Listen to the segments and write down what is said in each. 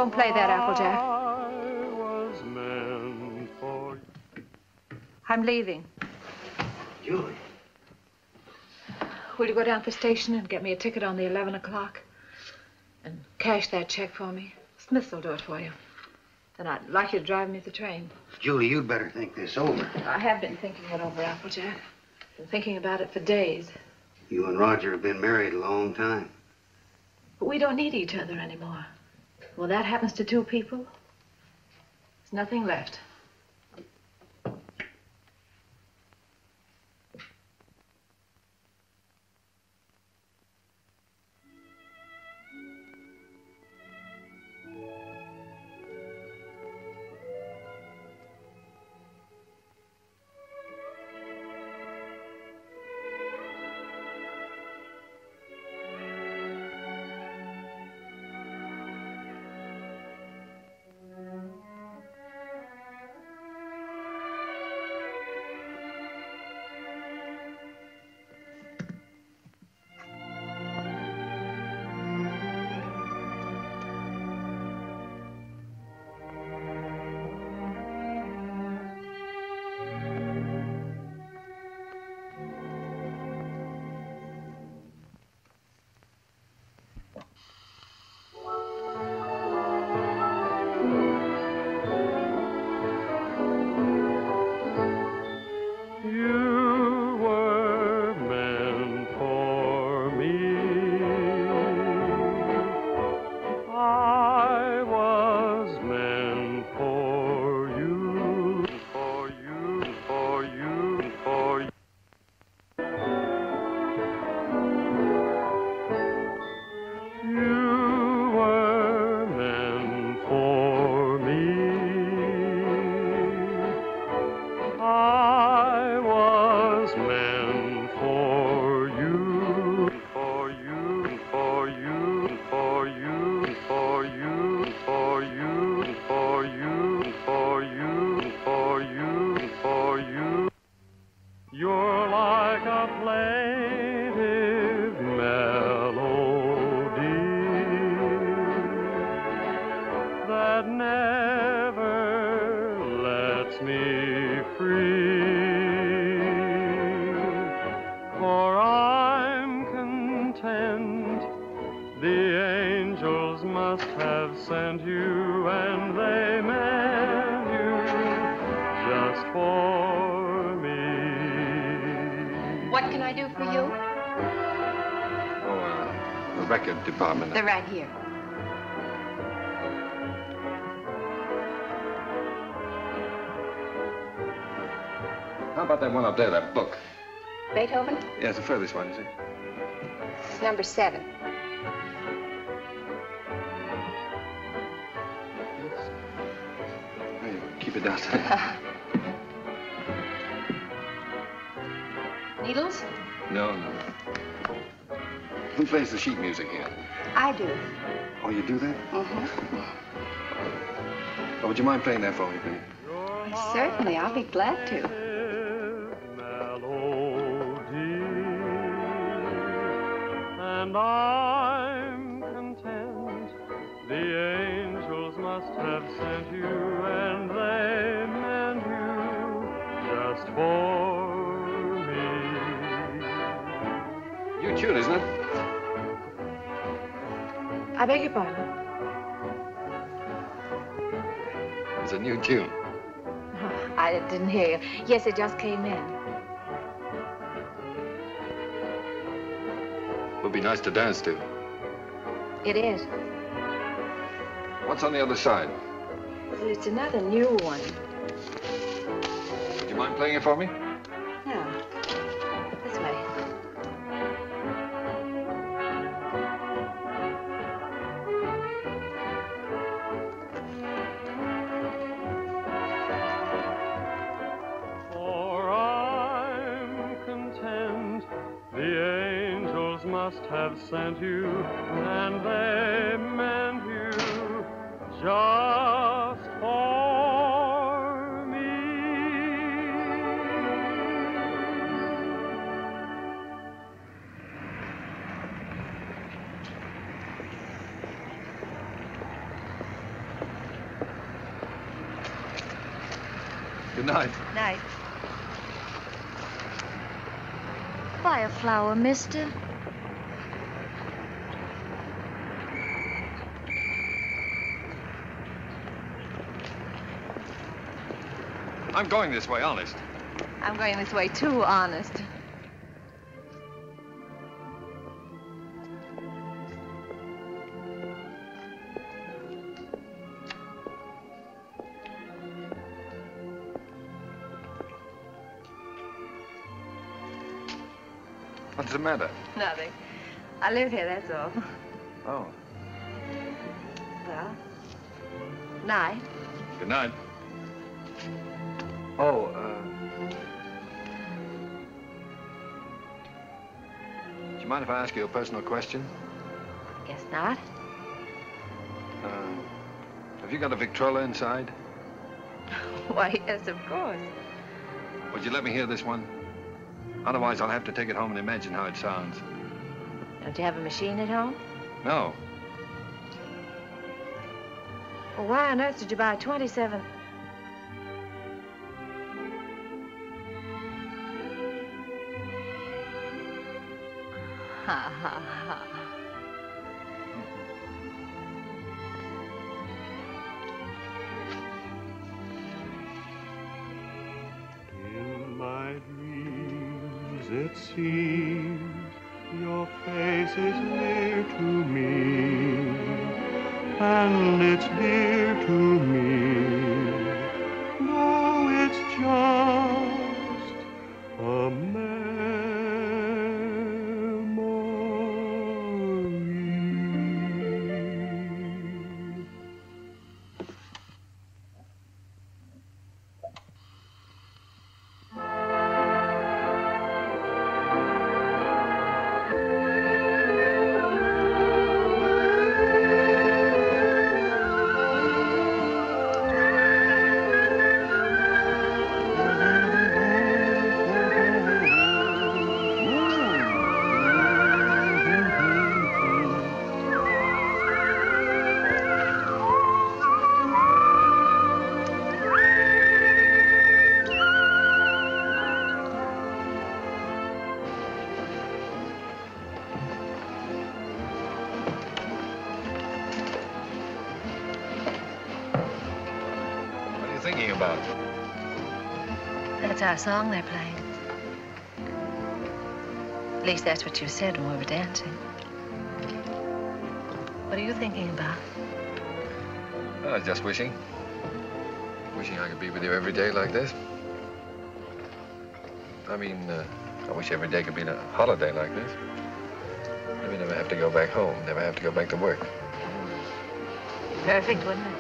Don't play that, Applejack. I'm leaving. Julie. Will you go down to the station and get me a ticket on the 11 o'clock? And cash that check for me? Smith will do it for you. Then I'd like you to drive me to the train. Julie, you'd better think this over. I have been thinking it over, Applejack. Been thinking about it for days. You and Roger have been married a long time. But we don't need each other anymore. When that happens to two people, there's nothing left. Department. They're right here. How about that one up there, that book? Beethoven? Yeah, it's the furthest one, you see. It's number 7. There you go. Keep it down. Needles? No. Who plays the sheet music here? I do. Oh, you do that? Mm-hmm. Oh, would you mind playing that for me, please? Certainly, I'll be glad to. And I'm content. The angels must have sent you, and they meant you just for me. New tune, isn't it? I beg your pardon? It's a new tune. Oh, I didn't hear you. Yes, it just came in. Would be nice to dance to. It is. What's on the other side? Well, it's another new one. Would you mind playing it for me? No. This way. Must have sent you, and they meant you just for me. Good night. Night. Buy a flower, mister. I'm going this way, honest. I'm going this way too, honest. What's the matter? Nothing. I live here, that's all. Oh. Well, night. Good night. Oh, do you mind if I ask you a personal question? Guess not. Have you got a Victrola inside? Why, yes, of course. Would you let me hear this one? Otherwise, I'll have to take it home and imagine how it sounds. Don't you have a machine at home? No. Well, why on earth did you buy 27? Ha, ha, ha. In my dreams, it seems your face is near to me, and it's dear to me, though it's just a memory. Thinking about? That's our song they're playing. At least that's what you said when we were dancing. What are you thinking about? I was just wishing. Wishing I could be with you every day like this. I mean, I wish every day could be a holiday like this. Maybe never have to go back home, never have to go back to work. Perfect, wouldn't it?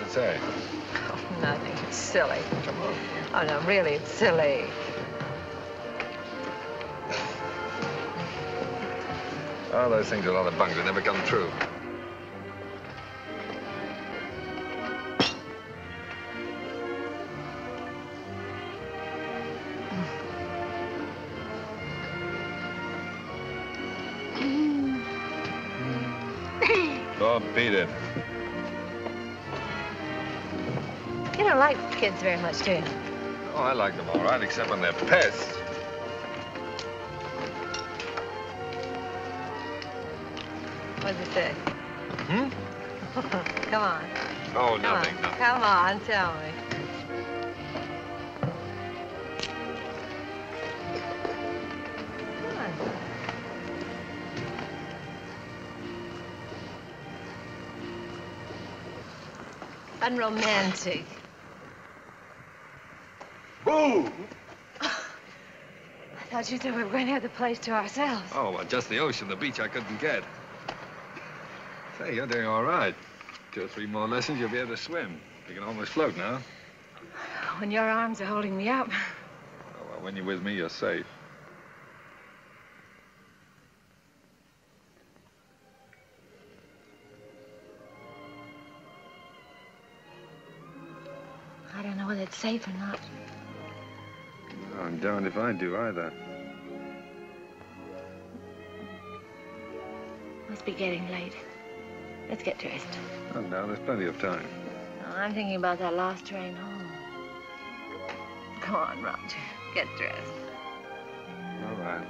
Say? Oh, nothing. It's silly. Come on. Oh, no, really, it's silly. Oh, those things are a lot of bunk. They never come true. Oh, beat it. You don't like kids very much, do you? Oh, I like them all right, except when they're pests. What does it say? Hmm? Come on. Oh, nothing, nothing. Come on, tell me. Come on. Unromantic. Boo! I thought you said we were going to have the place to ourselves. Oh, well, just the ocean, the beach I couldn't get. Say, you're doing all right. 2 or 3 more lessons, you'll be able to swim. You can almost float now. When your arms are holding me up. Oh, well, when you're with me, you're safe. I don't know whether it's safe or not. I'm darned if I do either. Must be getting late. Let's get dressed. Oh, no, there's plenty of time. Oh, I'm thinking about that last train home. Come on, Roger. Get dressed. All right.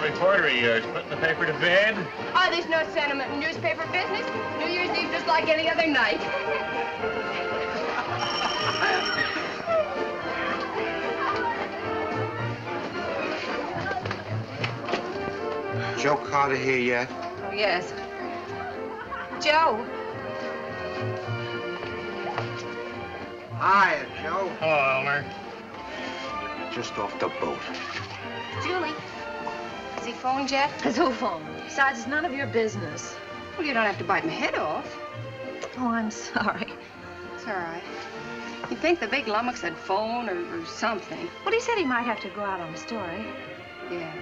Reporter of yours, putting the paper to bed? Oh, there's no sentiment in newspaper business. New Year's Eve just like any other night. Joe Carter here yet? Oh, yes. Joe. Hiya, Joe. Hello, Elmer. Just off the boat. Julie. Has he phoned yet? Has who phoned? Besides, it's none of your business. Well, you don't have to bite my head off. Oh, I'm sorry. It's all right. You'd think the big lummox had phoned or something. Well, he said he might have to go out on a story. Yeah.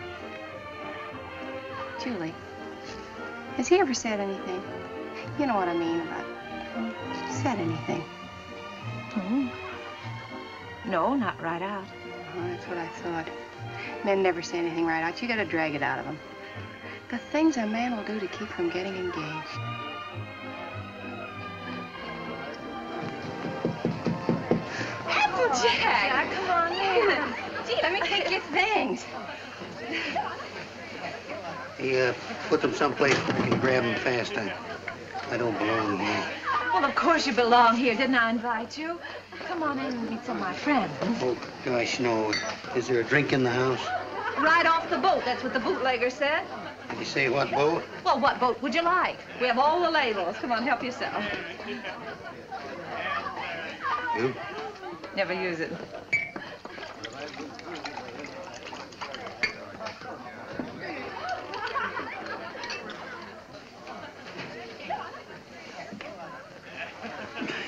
Julie, has he ever said anything? You know what I mean about... said anything? Hmm. No, not right out. Oh, that's what I thought. Men never say anything right out. You gotta drag it out of them. The things a man will do to keep from getting engaged. Applejack! Come on in. Gee, let me take your things. He, put them someplace where I can grab them fast. I don't belong here. Well, of course you belong here. Didn't I invite you? Come on in and meet some of my friends. Oh, gosh, no. Is there a drink in the house? Right off the boat. That's what the bootlegger said. Did you say what boat? Well, what boat would you like? We have all the labels. Come on, help yourself. You? Never use it.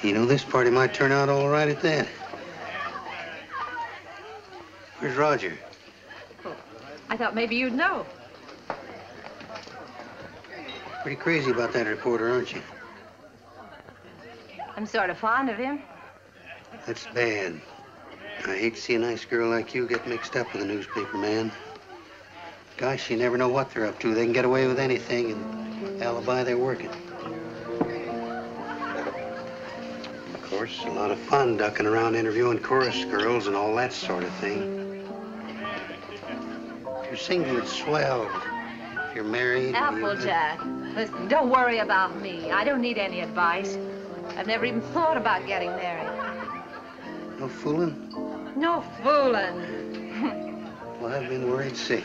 You know, this party might turn out all right at that. Where's Roger? Oh, I thought maybe you'd know. Pretty crazy about that reporter, aren't you? I'm sort of fond of him. That's bad. I hate to see a nice girl like you get mixed up with a newspaper man. Gosh, you never know what they're up to. They can get away with anything and alibi they're working. Of course, a lot of fun ducking around interviewing chorus girls and all that sort of thing. If you're single, it's swell. If you're married... Applejack, listen, don't worry about me. I don't need any advice. I've never even thought about getting married. No fooling? No fooling. Well, I've been worried sick.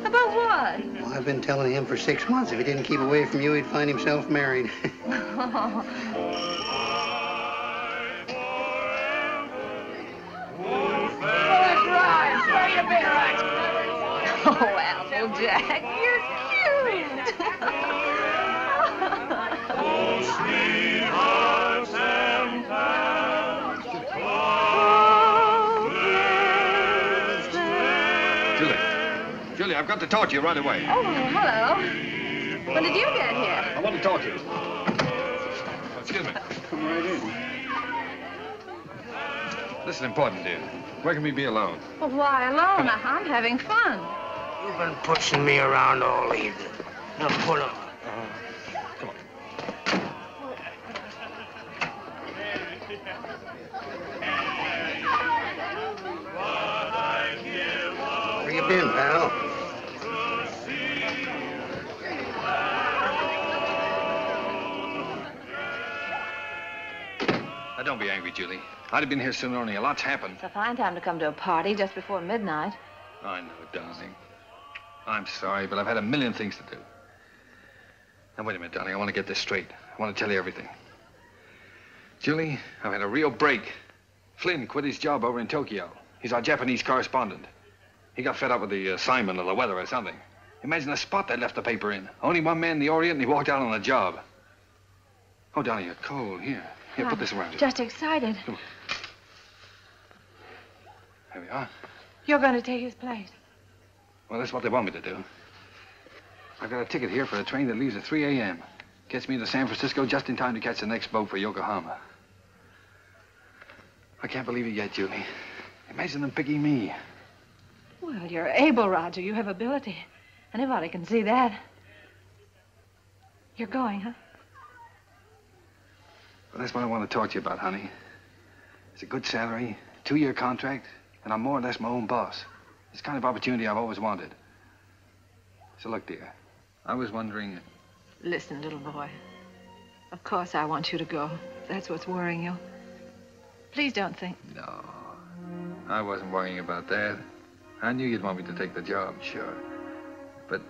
About what? Well, I've been telling him for 6 months if he didn't keep away from you, he'd find himself married. Oh, Applejack, you're cute. Oh, sweethearts and pals, Julie, I've got to talk to you right away. Oh, hello. When did you get here? I want to talk to you. Excuse me. Come right in. This is important, dear. Where can we be alone? Well, why alone? I'm having fun. You've been pushing me around all evening. Now put 'em up. Come on. Where you been, pal? Now, don't be angry, Julie. I'd have been here sooner, only a lot's happened. It's a fine time to come to a party just before midnight. I know, darling. I'm sorry, but I've had a million things to do. Now, wait a minute, darling. I want to get this straight. I want to tell you everything. Julie, I've had a real break. Flynn quit his job over in Tokyo. He's our Japanese correspondent. He got fed up with the assignment or the weather or something. Imagine the spot they left the paper in. Only one man in the Orient, and he walked out on the job. Oh, Donnie, you're cold. Here, put this around you. Just excited. Come on. There we are. You're going to take his place. Well, that's what they want me to do. I've got a ticket here for a train that leaves at 3 a.m. Gets me to San Francisco just in time to catch the next boat for Yokohama. I can't believe it yet, Julie. Imagine them picking me. Well, you're able, Roger. You have ability. Anybody can see that. You're going, huh? Well, that's what I want to talk to you about, honey. It's a good salary, 2-year contract, and I'm more or less my own boss. It's the kind of opportunity I've always wanted. So look, dear, I was wondering... Listen, little boy. Of course I want you to go. That's what's worrying you. Please don't think... No, I wasn't worrying about that. I knew you'd want me to take the job, sure. But,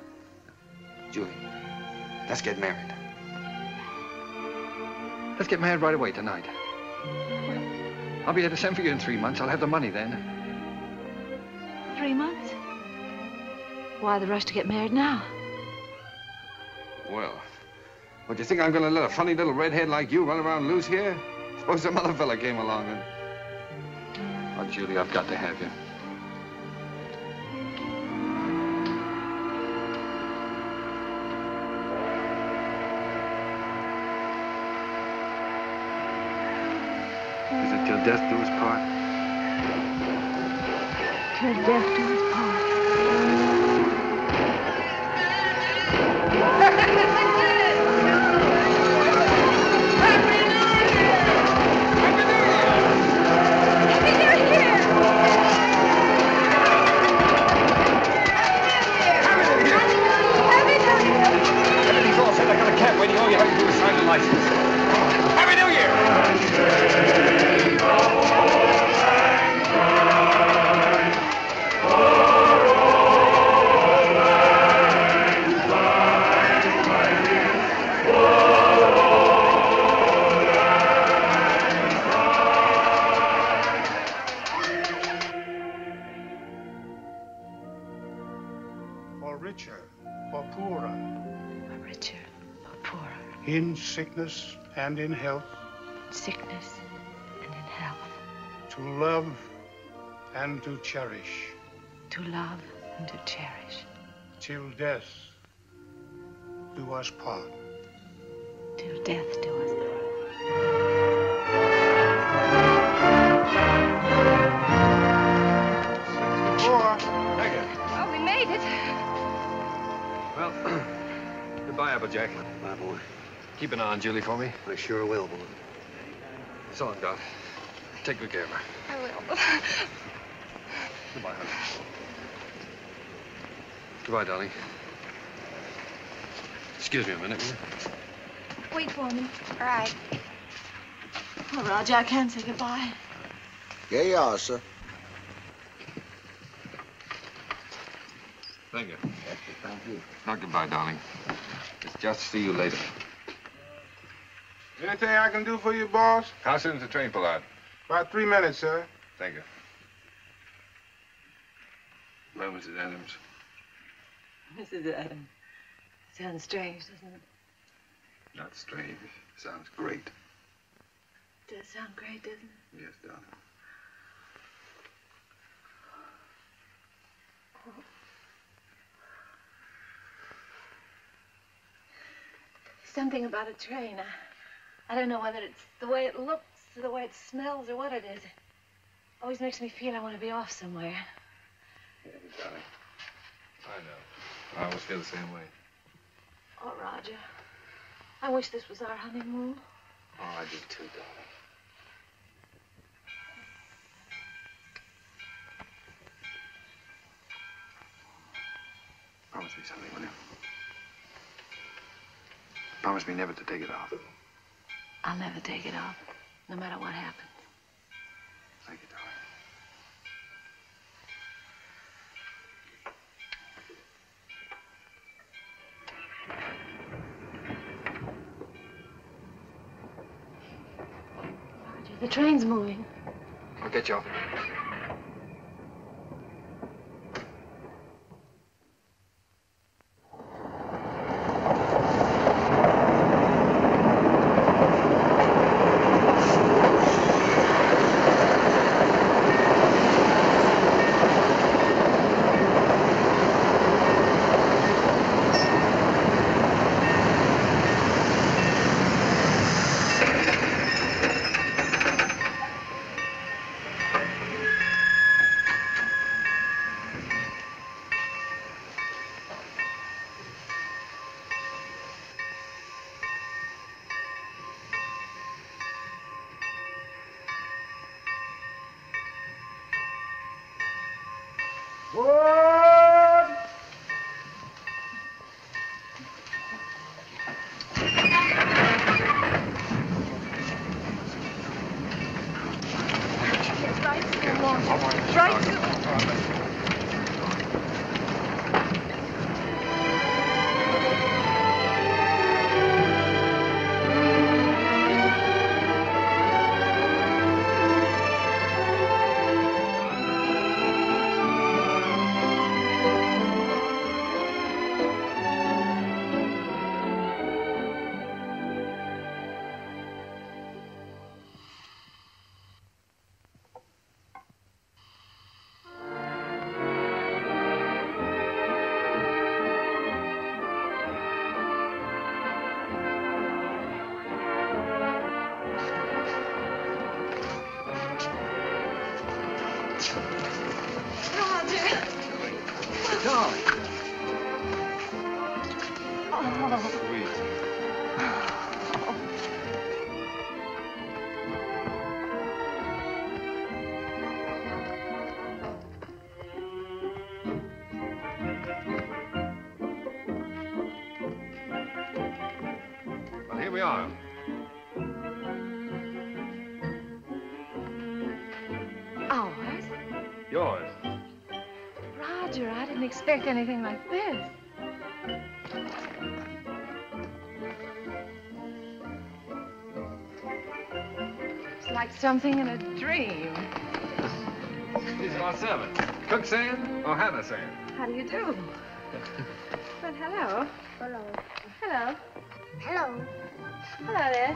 Julie, let's get married. Let's get married right away tonight. I'll be able to send for you in 3 months. I'll have the money then. 3 months? Why the rush to get married now? Well, what, do you think I'm gonna let a funny little redhead like you run around loose here? Suppose some other fella came along and... Oh, Julie, I've got to have you. Is it till death do us part? Till death do us part. Waiting, all you have to do is sign the license. Happy New Year! For richer, for poorer. For richer, for poorer. In sickness and in health. Sickness and in health. To love and to cherish. To love and to cherish. Till death do us part. Till death do us part. Thank you. Oh, we made it. Well, goodbye, Applejack. Bye, boy. Keep an eye on Julie for me. I sure will, boy. So long, Doc. Take good care of her. I will. Goodbye, honey. Goodbye, darling. Excuse me a minute, will you? Wait for me. All right. Oh, Roger, I can't say goodbye. Here you are, sir. Thank you. Thank you. Not goodbye, darling. It's just see you later. Anything I can do for you, boss? How soon does the train pull out? About 3 minutes, sir. Thank you. Well, Mrs. Adams. Mrs. Adams. Sounds strange, doesn't it? Not strange. Sounds great. It does sound great, doesn't it? Yes, darling. Something about a train. I don't know whether it's the way it looks or the way it smells or what it is. It always makes me feel I want to be off somewhere. Yeah, darling. I know. I always feel the same way. Oh, Roger. I wish this was our honeymoon. Oh, I do too, darling. Promise me something, will you? Promise me never to take it off. I'll never take it off, no matter what happens. Thank you, darling. Roger, the train's moving. I'll get you off. Forward! Right to the... Well, here we are. Ours? Yours. Roger, I didn't expect anything like this. It's like something in a dream. These are our servants. Cook saying or Hannah saying? How do you do? Well, hello. Hello. Hello. Hello. Hello there.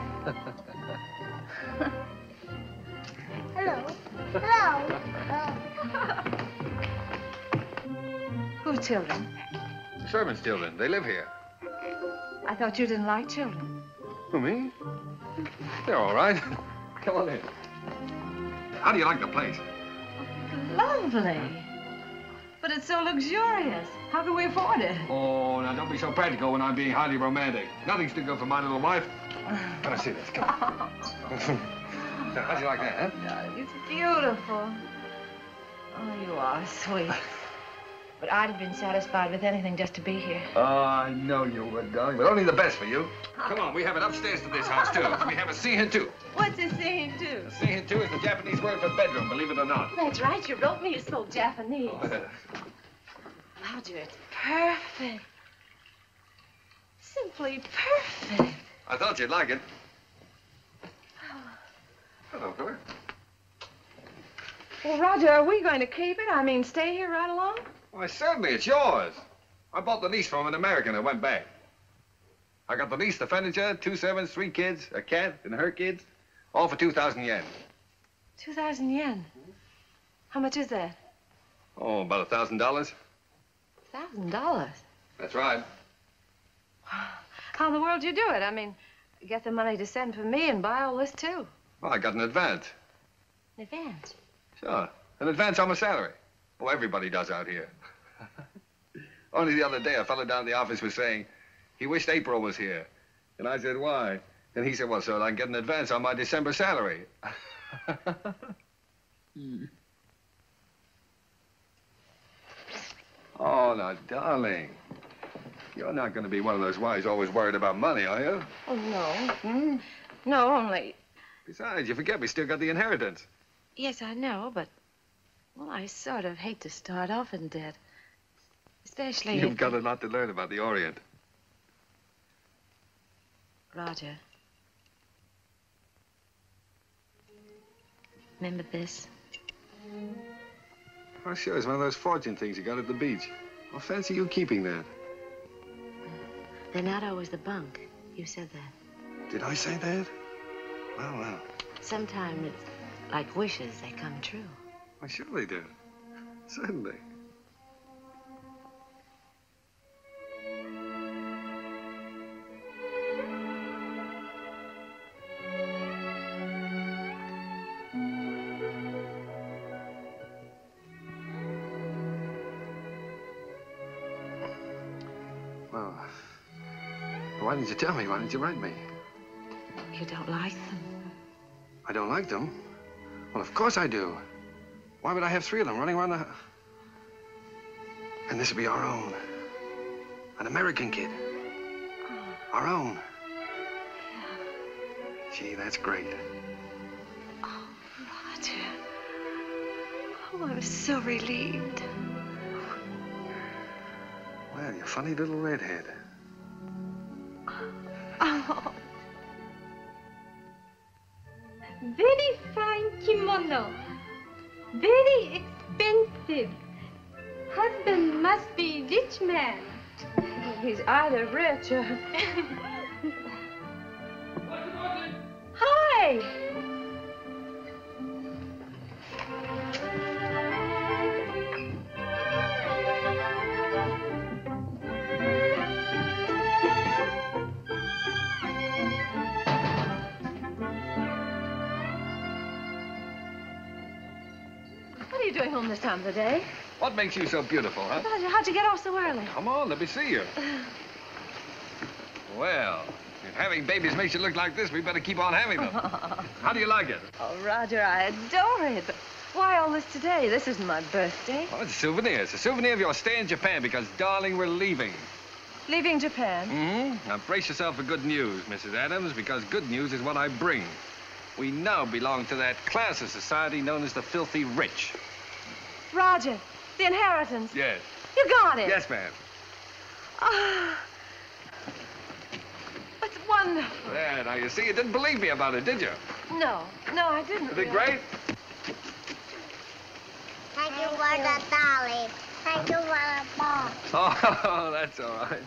Hello. Hello. Whose children? Servants' children. They live here. I thought you didn't like children. Who, me? They're all right. Come on in. How do you like the place? Lovely. But it's so luxurious. How can we afford it? Oh, now don't be so practical when I'm being highly romantic. Nothing's too good for my little wife. Let us see this. Come on. Now, how do you like that, huh? It's beautiful. Oh, you are sweet. But I'd have been satisfied with anything just to be here. Oh, I know you would, darling, but only the best for you. Come on, we have it upstairs to this house, too. We have a scene too. What's a scene too? A scene too is the Japanese word for bedroom, believe it or not. That's right, you wrote me. You spoke Japanese. Roger, it's perfect. Simply perfect. I thought you'd like it. Hello, Claire. Well, Roger, are we going to keep it? I mean, stay here right along? Why, certainly, it's yours. I bought the lease from an American and went back. I got the lease, the furniture, 2 servants, 3 kids, a cat, and her kids, all for 2,000 yen. 2,000 yen? How much is that? Oh, about $1,000. $1,000? That's right. How in the world do you do it? I mean, get the money to send for me and buy all this, too. Well, I got an advance. In advance? Sure, an advance on my salary. Oh, everybody does out here. Only the other day, a fellow down at the office was saying he wished April was here. And I said, why? And he said, well, so I can get an advance on my December salary. Oh, now, darling, you're not going to be one of those wives always worried about money, are you? Oh, no. No, only... Besides, you forget we still got the inheritance. Yes, I know, but... Well, I sort of hate to start off in debt. Especially You've got a lot to learn about the Orient. Roger. Remember this? Oh, sure, it's one of those fortune things you got at the beach. Well, fancy you keeping that. They're not always the bunk. You said that. Did I say that? Well, well. Sometimes it's like wishes, they come true. Why, sure they do. Certainly. Well, why didn't you tell me? Why didn't you write me? You don't like them? I don't like them? Well, of course I do. Why would I have 3 of them running around the... And this will be our own. An American kid. Our own. Gee, that's great. Oh, Roger. Oh, I was so relieved. Well, you funny little redhead. Oh. Very fine kimono. Very expensive. Husband must be rich man. He's either rich or... Hi! What are you doing home this time of the day? What makes you so beautiful, huh? Roger, how'd you get off so early? Come on, let me see you. Well, if having babies makes you look like this, we better keep on having them. How do you like it? Oh, Roger, I adore it. But why all this today? This isn't my birthday. Well, it's a souvenir. It's a souvenir of your stay in Japan because, darling, we're leaving. Leaving Japan? Mm-hmm. Now, brace yourself for good news, Mrs. Adams, because good news is what I bring. We now belong to that class of society known as the filthy rich. Roger, the inheritance. Yes. You got it. Yes, ma'am. Ah. It's wonderful. There, now, you see, you didn't believe me about it, did you? No, I didn't. Isn't it great? Thank you for the dolly. Thank you for the ball. Oh, that's all right.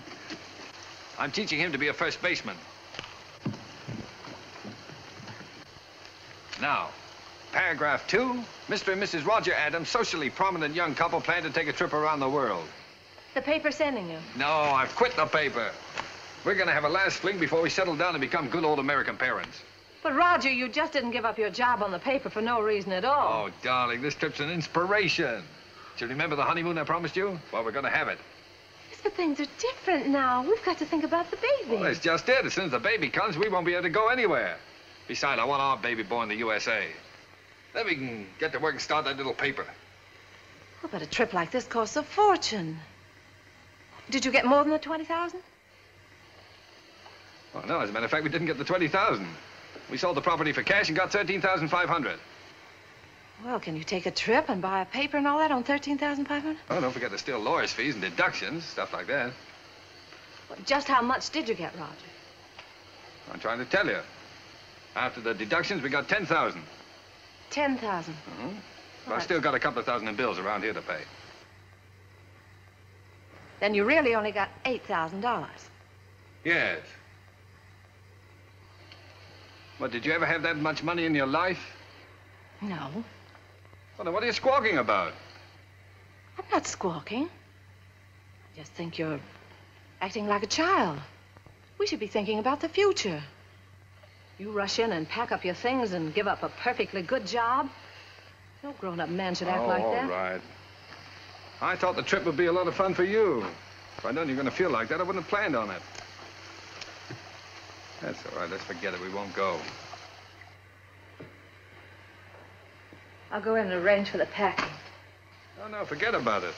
I'm teaching him to be a first baseman. Now, paragraph 2, Mr. and Mrs. Roger Adams, socially prominent young couple, plan to take a trip around the world. The paper's sending you. No, I've quit the paper. We're going to have a last fling before we settle down and become good old American parents. But, Roger, you just didn't give up your job on the paper for no reason at all. Oh, darling, this trip's an inspiration. Do you remember the honeymoon I promised you? Well, we're going to have it. Yes, but things are different now. We've got to think about the baby. Well, that's just it. As soon as the baby comes, we won't be able to go anywhere. Besides, I want our baby born in the USA. Then we can get to work and start that little paper. Oh, but a trip like this costs a fortune. Did you get more than the 20,000? Well, no, as a matter of fact, we didn't get the 20,000. We sold the property for cash and got 13,500. Well, can you take a trip and buy a paper and all that on 13,500? Oh, don't forget there's still lawyer's fees and deductions, stuff like that. Well, just how much did you get, Roger? I'm trying to tell you. After the deductions, we got 10,000. 10,000. Mm-hmm. But I've still got a couple of thousand in bills around here to pay. Then you really only got $8,000. Yes. What, did you ever have that much money in your life? No. Well, then what are you squawking about? I'm not squawking. I just think you're acting like a child. We should be thinking about the future. You rush in and pack up your things and give up a perfectly good job. No grown-up man should act like that. All right. I thought the trip would be a lot of fun for you. If I'd known you were going to feel like that, I wouldn't have planned on it. That's all right. Let's forget it. We won't go. I'll go in and arrange for the packing. Oh, no, forget about it.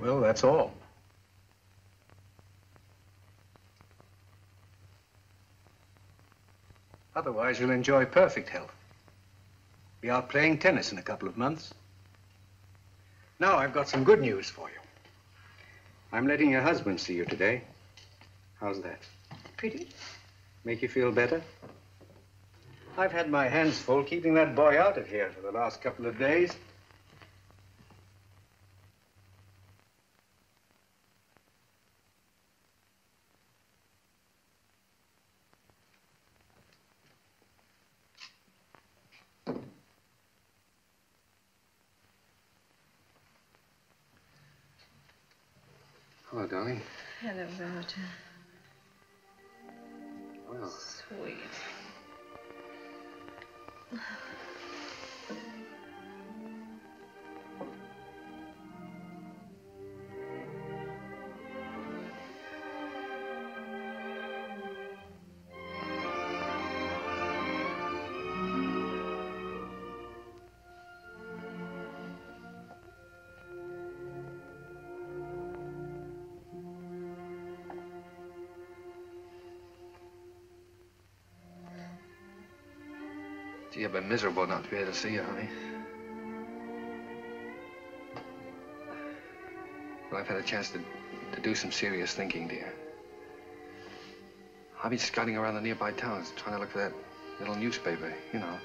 Well, that's all. Otherwise, you'll enjoy perfect health. Be out playing tennis in a couple of months. Now, I've got some good news for you. I'm letting your husband see you today. How's that? Pretty? Make you feel better? I've had my hands full keeping that boy out of here for the last couple of days. Hello, darling. Hello, Roger. Well. Sweet. Gee, I've been miserable not to be able to see you, honey. Well, I've had a chance to do some serious thinking, dear. I've been scouting around the nearby towns, trying to look for that little newspaper, you know.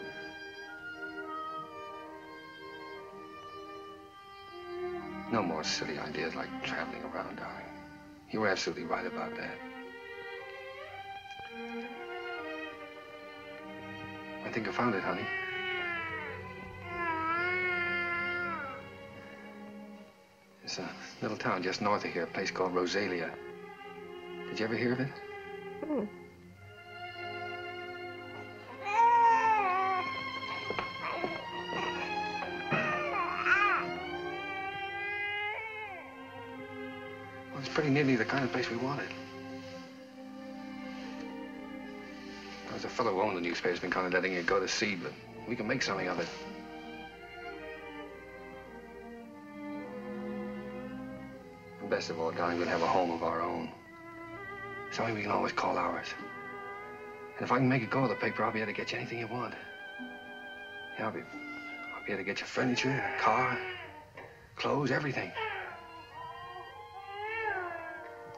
No more silly ideas like traveling around, darling. You were absolutely right about that. I think I found it, honey. It's a little town just north of here, a place called Rosalia. Did you ever hear of it? Hmm. Well, it's pretty nearly the kind of place we wanted. There's a fellow who owned the newspaper's been kind of letting it go to seed, but we can make something of it. And best of all, darling, we'll have a home of our own. Something we can always call ours. And if I can make it go with the paper, I'll be able to get you anything you want. Yeah, I'll be able to get you furniture, a car, clothes, everything.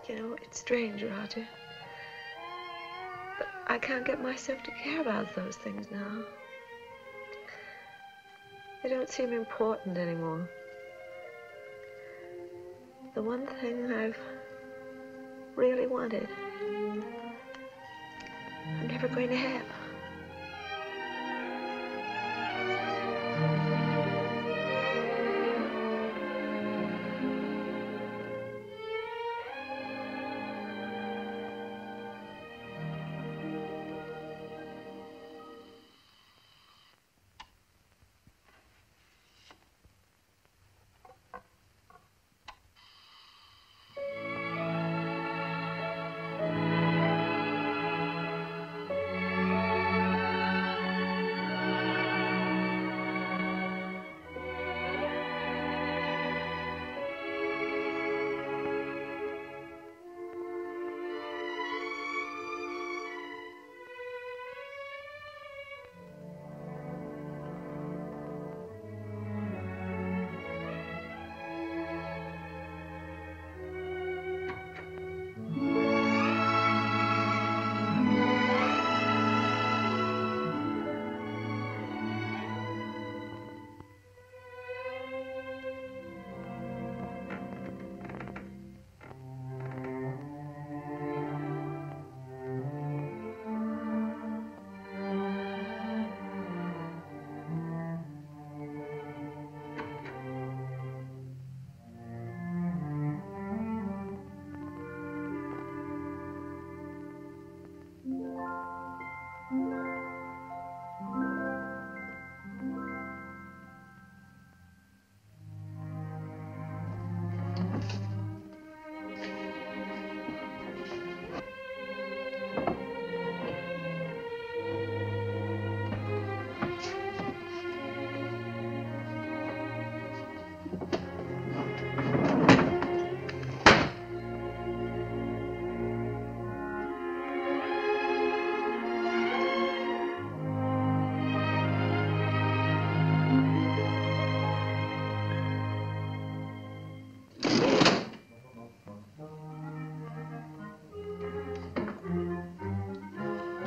You know, it's strange, Roger. But I can't get myself to care about those things now. They don't seem important anymore. The one thing I've really wanted, I'm never going to have.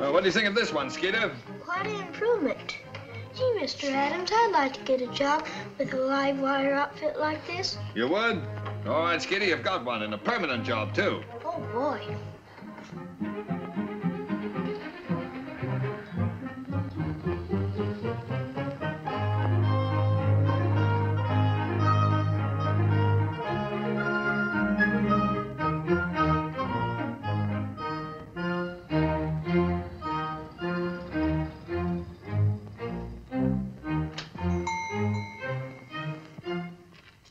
Well, what do you think of this one, Skeeter? Quite an improvement. Gee, Mr. Adams, I'd like to get a job with a live wire outfit like this. You would? All right, Skeeter, you've got one, and a permanent job, too. Oh, boy.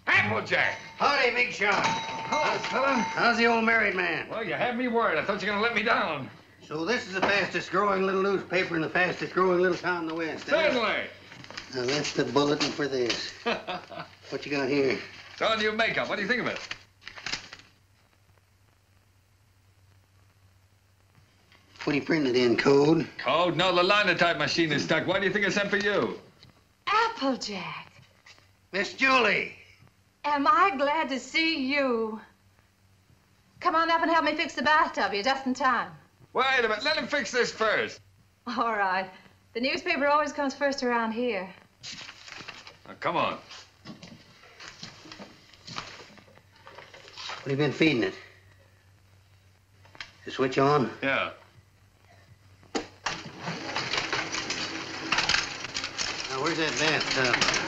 Applejack! Howdy, Big Shot. Hello, fella. How's the old married man? Well, you had me worried. I thought you were going to let me down. So this is the fastest growing little newspaper in the fastest growing little town in the West. Certainly. Now, that's the bulletin for this. What you got here? It's all new makeup. What do you think of it? What do you print it in, code? Code? No, the linotype machine is stuck. Why do you think I sent for you? Applejack. Miss Julie. Am I glad to see you. Come on up and help me fix the bathtub. You're just in time. Wait a minute. Let him fix this first. All right. The newspaper always comes first around here. Now, come on. What have you been feeding it? The switch on? Yeah. Now, where's that bathtub?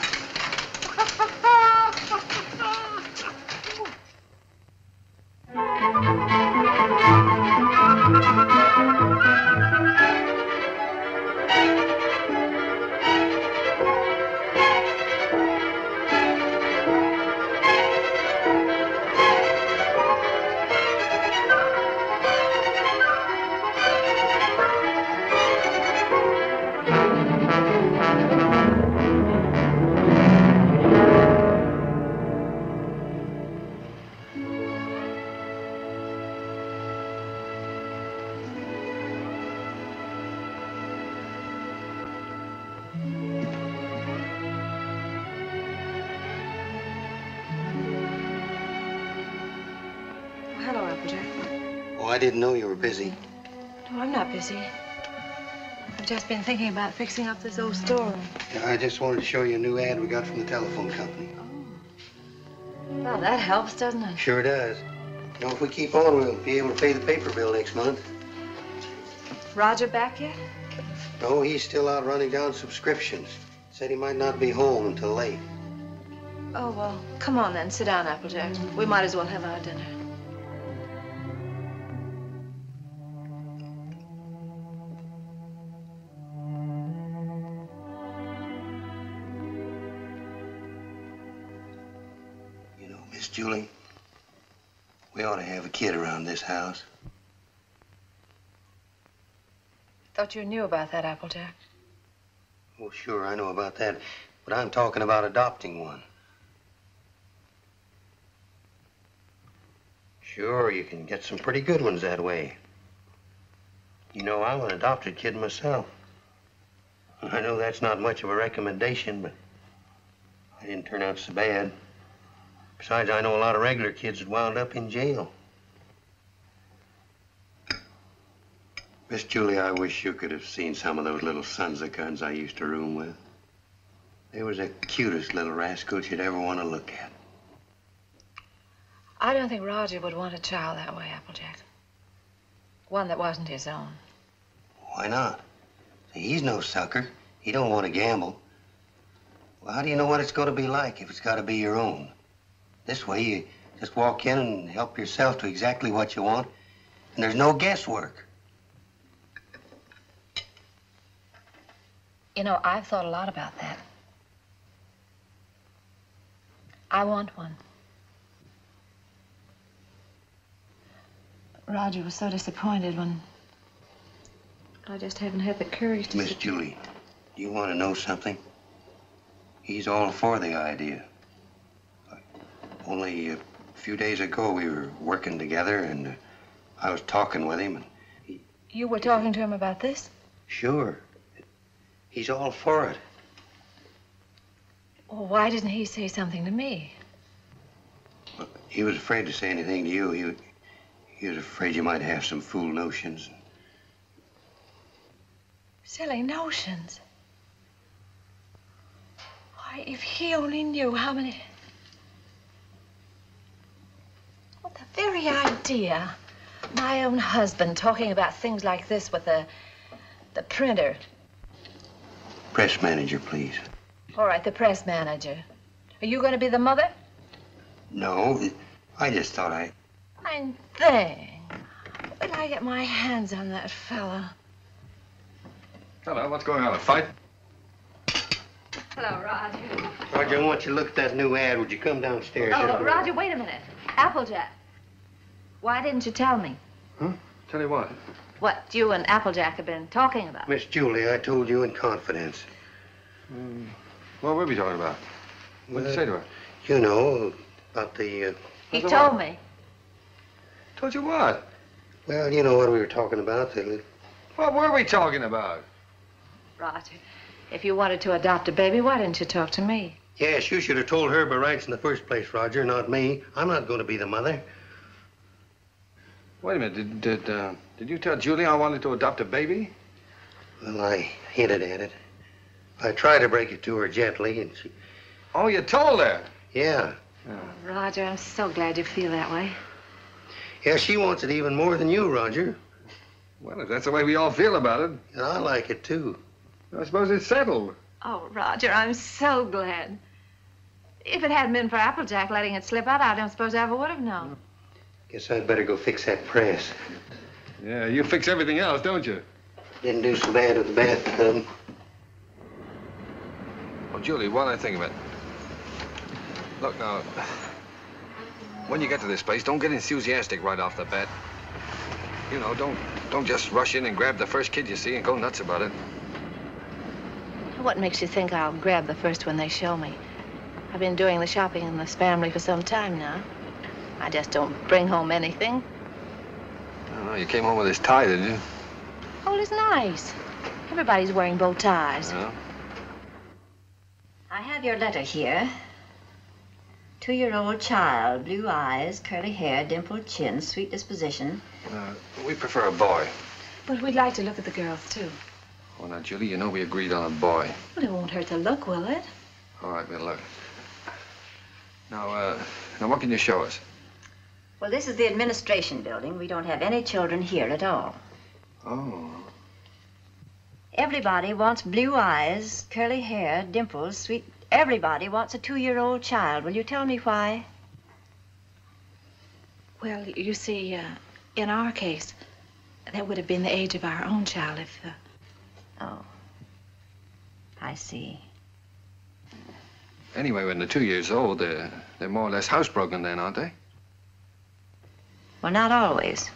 I didn't know you were busy. No, I'm not busy. I've just been thinking about fixing up this old storeroom. Yeah, I just wanted to show you a new ad we got from the telephone company. Oh. Well, that helps, doesn't it? Sure does. You know, if we keep on, we'll be able to pay the paper bill next month. Roger back yet? No, he's still out running down subscriptions. Said he might not be home until late. Oh, well, come on then. Sit down, Applejack. We might as well have our dinner. Miss Julie, we ought to have a kid around this house. Thought you knew about that, Applejack. Oh, sure, I know about that. But I'm talking about adopting one. Sure, you can get some pretty good ones that way. You know, I'm an adopted kid myself. I know that's not much of a recommendation, but I didn't turn out so bad. Besides, I know a lot of regular kids that wound up in jail. Miss Julie, I wish you could have seen some of those little sons of guns I used to room with. They was the cutest little rascals you'd ever want to look at. I don't think Roger would want a child that way, Applejack. One that wasn't his own. Why not? See, he's no sucker. He don't want to gamble. Well, how do you know what it's going to be like if it's got to be your own? This way, you just walk in and help yourself to exactly what you want, and there's no guesswork. You know, I've thought a lot about that. I want one. But Roger was so disappointed when I just haven't had the courage to... Miss Julie, do you want to know something? He's all for the idea. Only a few days ago, we were working together, and I was talking with him, and he... You were talking to him about this? Sure. He's all for it. Well, why didn't he say something to me? Well, he was afraid to say anything to you. He was afraid you might have some fool notions. Silly notions. Why, if he only knew how many... Well, the very idea. My own husband talking about things like this with the printer. Press manager, please. All right, the press manager. Are you going to be the mother? No, I just thought I... Fine thing. When I get my hands on that fella. Hello, what's going on, a fight? Hello, Roger. Roger, I want you to look at that new ad. Would you come downstairs? Oh, Roger, wait a minute. Applejack. Why didn't you tell me? Huh? Tell you what? What you and Applejack have been talking about. Miss Julie, I told you in confidence. What were we talking about? What did you say to her? You know, about the... He told me. Told you what? Well, you know what we were talking about. What were we talking about? Roger, if you wanted to adopt a baby, why didn't you talk to me? Yes, you should have told her by rights in the first place, Roger, not me. I'm not going to be the mother. Wait a minute, did you tell Julie I wanted to adopt a baby? Well, I hinted at it. I tried to break it to her gently, and she... Oh, you told her? Yeah. Oh, Roger, I'm so glad you feel that way. Yeah, she wants it even more than you, Roger. Well, if that's the way we all feel about it. And I like it, too. I suppose it's settled. Oh, Roger, I'm so glad. If it hadn't been for Applejack letting it slip out, I don't suppose I ever would have known. Guess I'd better go fix that press. Yeah, you fix everything else, don't you? Didn't do so bad with the bathtub. Oh, Julie, while I think of it. Look, now, when you get to this place, don't get enthusiastic right off the bat. You know, don't just rush in and grab the first kid you see and go nuts about it. What makes you think I'll grab the first one they show me? I've been doing the shopping in this family for some time now. I just don't bring home anything. Oh, you came home with this tie, didn't you? Oh, it's nice. Everybody's wearing bow ties. Yeah. I have your letter here. 2-year-old child, blue eyes, curly hair, dimpled chin, sweet disposition. We prefer a boy. But we'd like to look at the girls, too. Oh, now, Julie, you know we agreed on a boy. Well, it won't hurt to look, will it? All right, we'll look. Now what can you show us? Well, this is the administration building. We don't have any children here at all. Oh. Everybody wants blue eyes, curly hair, dimples, sweet... Everybody wants a 2-year-old child. Will you tell me why? Well, you see, in our case, that would have been the age of our own child if... Oh. I see. Anyway, when they're 2 years old, they're more or less housebroken then, aren't they? Well, not always.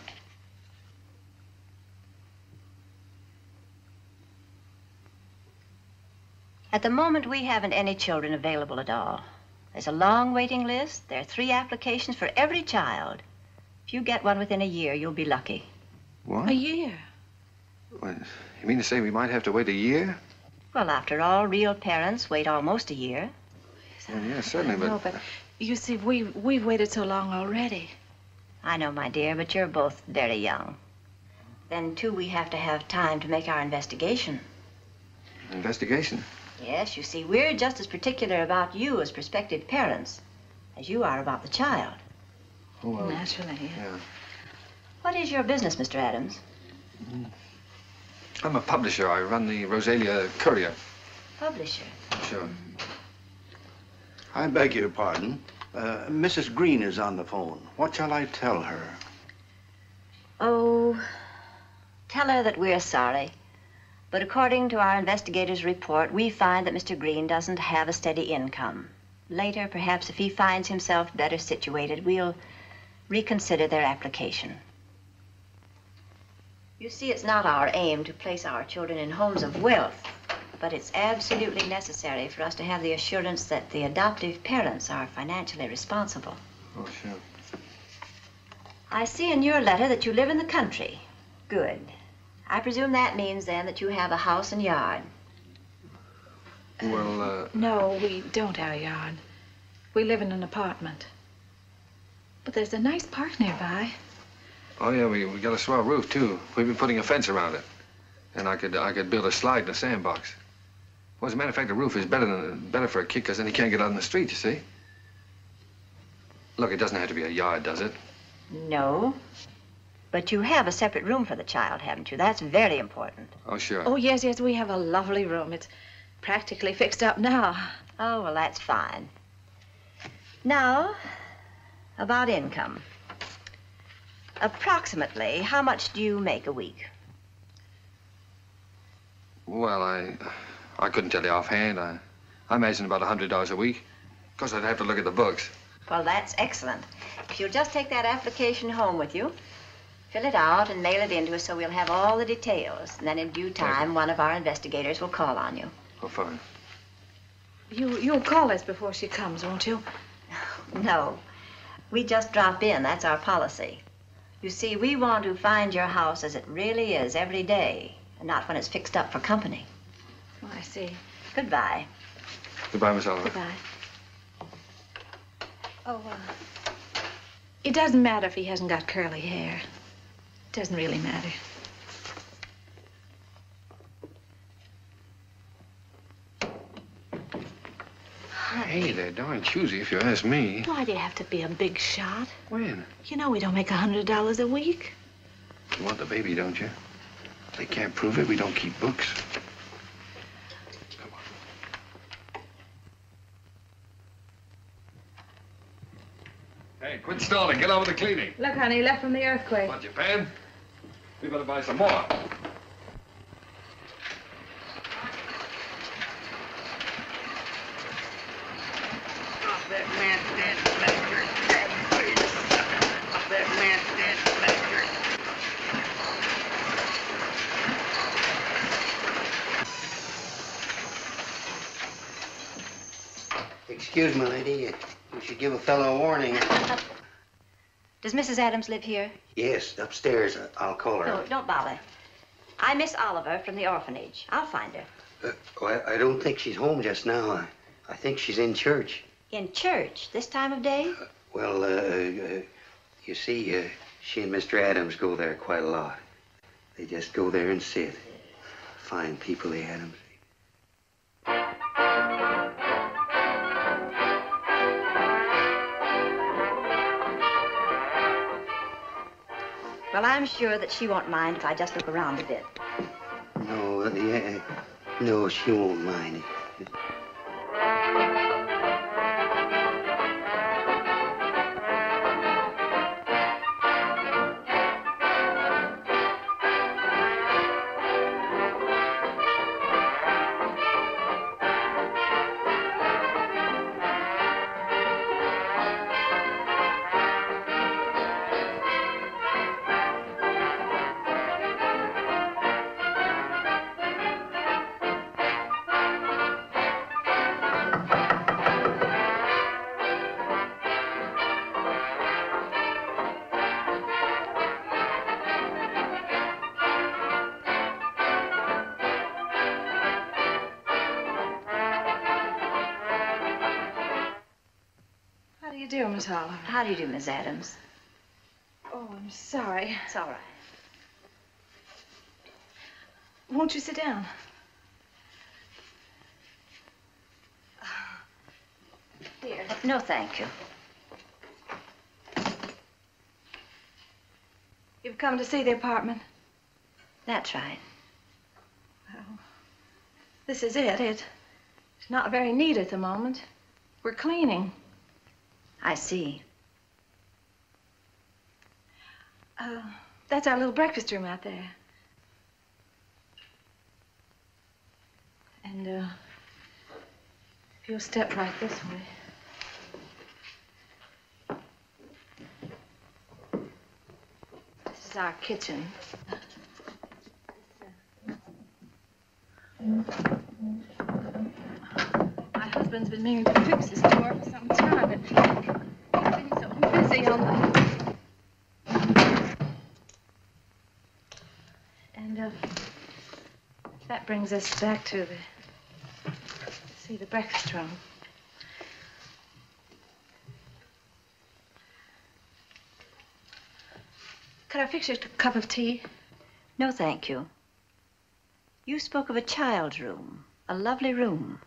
At the moment, we haven't any children available at all. There's a long waiting list. There are 3 applications for every child. If you get one within a year, you'll be lucky. What? A year? What, you mean to say we might have to wait a year? Well, after all, real parents wait almost a year. Well, yeah, certainly, No, but you see, we've waited so long already. I know, my dear, but you're both very young. Then, too, we have to have time to make our investigation. Investigation? Yes, you see, we're just as particular about you as prospective parents as you are about the child. Oh, well, naturally, yeah. What is your business, Mr. Adams? I'm a publisher. I run the Rosalia Courier. Publisher? Sure. I beg your pardon. Mrs. Green is on the phone. What shall I tell her? Oh, tell her that we're sorry. But according to our investigator's report, we find that Mr. Green doesn't have a steady income. Later, perhaps if he finds himself better situated, we'll reconsider their application. You see, it's not our aim to place our children in homes of wealth, but it's absolutely necessary for us to have the assurance that the adoptive parents are financially responsible. Oh, sure. I see in your letter that you live in the country. Good. I presume that means, then, that you have a house and yard. Well, No, we don't have a yard. We live in an apartment. But there's a nice park nearby. Oh, yeah, we got a swell roof, too. We've been putting a fence around it. And I could build a slide in a sandbox. Well, as a matter of fact, the roof is better for a kid, because then he can't get out in the street, you see? Look, it doesn't have to be a yard, does it? No. But you have a separate room for the child, haven't you? That's very important. Oh, sure. Oh, yes, yes, we have a lovely room. It's practically fixed up now. Oh, well, that's fine. Now, about income. Approximately, how much do you make a week? Well, I couldn't tell you offhand. I imagine about $100 a week. Of course, I'd have to look at the books. Well, that's excellent. If you'll just take that application home with you, fill it out and mail it in to us so we'll have all the details. And then in due time, one of our investigators will call on you. Oh, fine. You'll call us before she comes, won't you? No. We just drop in. That's our policy. You see, we want to find your house as it really is every day, and not when it's fixed up for company. Oh, I see. Goodbye. Goodbye, Miss Oliver. Goodbye. Oh, it doesn't matter if he hasn't got curly hair. It doesn't really matter. Hey, they're darn choosy, if you ask me. Why do you have to be a big shot? When? You know we don't make $100 a week. You want the baby, don't you? If they can't prove it, we don't keep books. Come on. Hey, quit stalling. Get on with the cleaning. Look, honey, left from the earthquake. What, Japan? We better buy some more. Excuse me, lady. You should give a fellow a warning. Does Mrs. Adams live here? Yes, upstairs. I'll call her. No, don't bother. I'm Miss Oliver from the orphanage. I'll find her. I don't think she's home just now. I think she's in church. In church? This time of day? You see, she and Mr. Adams go there quite a lot. They just go there and sit. Fine people, the Adams. Well, I'm sure that she won't mind if I just look around a bit. No, she won't mind. Miss Oliver. How do you do, Miss Adams? Oh, I'm sorry. It's all right. Won't you sit down? Here. No, thank you. You've come to see the apartment? That's right. Well, this is it. It's not very neat at the moment. We're cleaning. I see. That's our little breakfast room out there. And, if you'll step right this way. This is our kitchen. My husband's been meaning to fix this door for some time, but he's been so busy on the... And, that brings us back to the breakfast room. Could I fix you a cup of tea? No, thank you. You spoke of a child's room, a lovely room.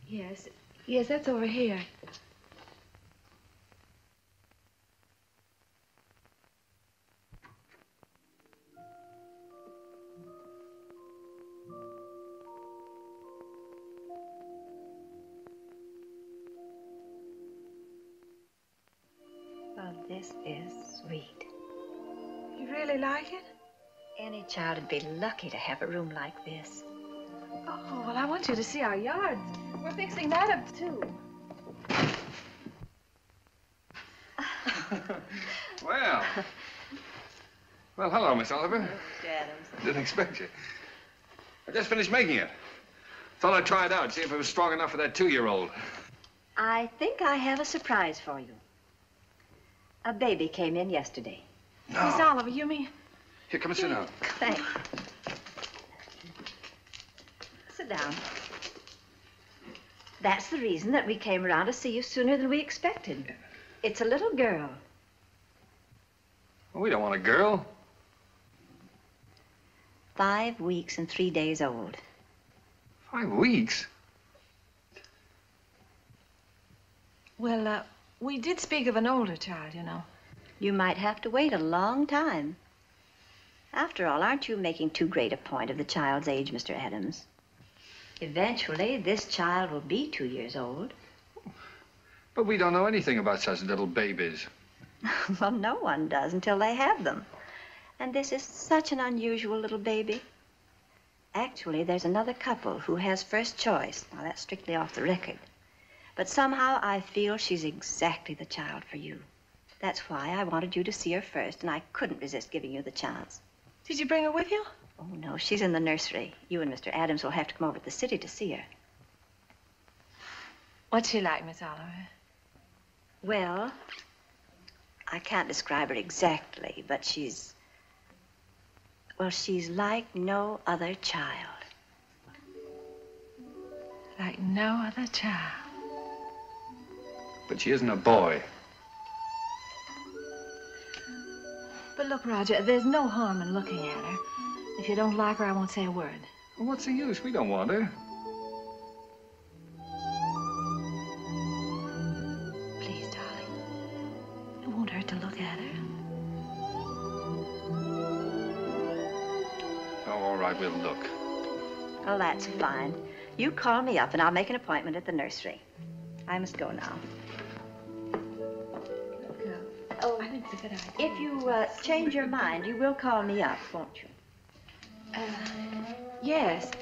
Yes, that's over here. Oh, this is sweet. You really like it? Any child would be lucky to have a room like this. Oh, well, I want you to see our yard. We're fixing that up, too. Well. Well, hello, Miss Oliver. Mr. Adams. Didn't expect you. I just finished making it. Thought I'd try it out, see if it was strong enough for that 2-year-old. I think I have a surprise for you. A baby came in yesterday. No. Miss Oliver, you mean? Here, come and sit down. Thanks. Sit down. That's the reason that we came around to see you sooner than we expected. It's a little girl. Well, we don't want a girl. 5 weeks and 3 days old. 5 weeks? Well, we did speak of an older child, you know. You might have to wait a long time. After all, aren't you making too great a point of the child's age, Mr. Adams? Eventually, this child will be 2 years old. But we don't know anything about such little babies. Well, no one does until they have them. And this is such an unusual little baby. Actually, there's another couple who has first choice. Now, that's strictly off the record. But somehow I feel she's exactly the child for you. That's why I wanted you to see her first, and I couldn't resist giving you the chance. Did you bring her with you? Oh, no, she's in the nursery. You and Mr. Adams will have to come over to the city to see her. What's she like, Miss Oliver? Well, I can't describe her exactly, but she's... well, she's like no other child. Like no other child. But she isn't a boy. But look, Roger, there's no harm in looking at her. If you don't like her, I won't say a word. Well, what's the use? We don't want her. Please, darling. It won't hurt to look at her. Oh, all right, we'll look. Oh, that's fine. You call me up, and I'll make an appointment at the nursery. I must go now. Oh, I think it's a good idea. If you change your mind, you will call me up, won't you? Yes.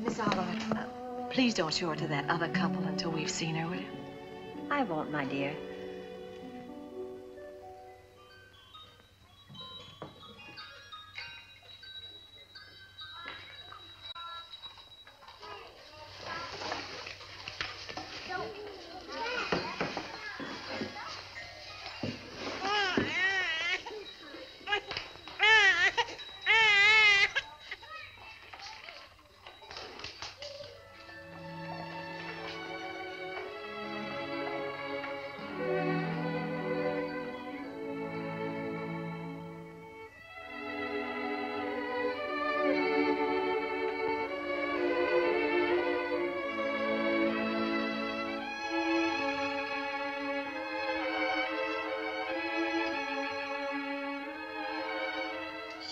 Miss Oliver, please don't show her to that other couple until we've seen her, will you? I won't, my dear.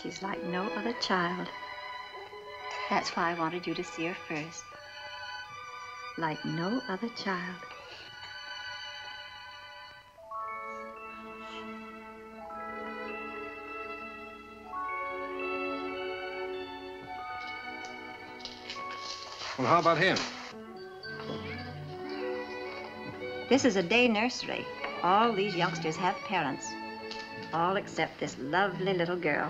She's like no other child. That's why I wanted you to see her first. Like no other child. Well, how about him? This is a day nursery. All these youngsters have parents. All except this lovely little girl.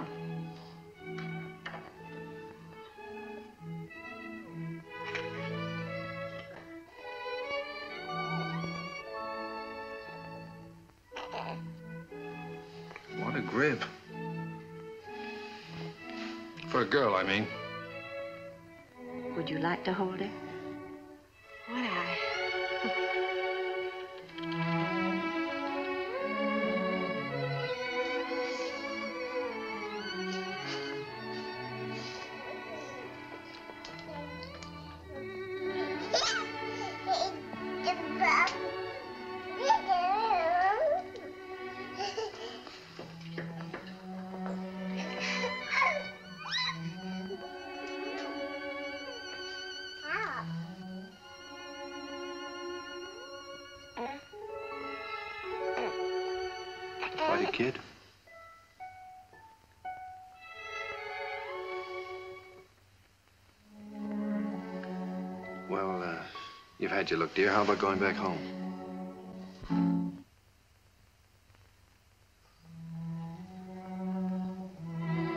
What a grip. For a girl, I mean. Would you like to hold her? Would I? kid. Well, you've had your look, dear. How about going back home?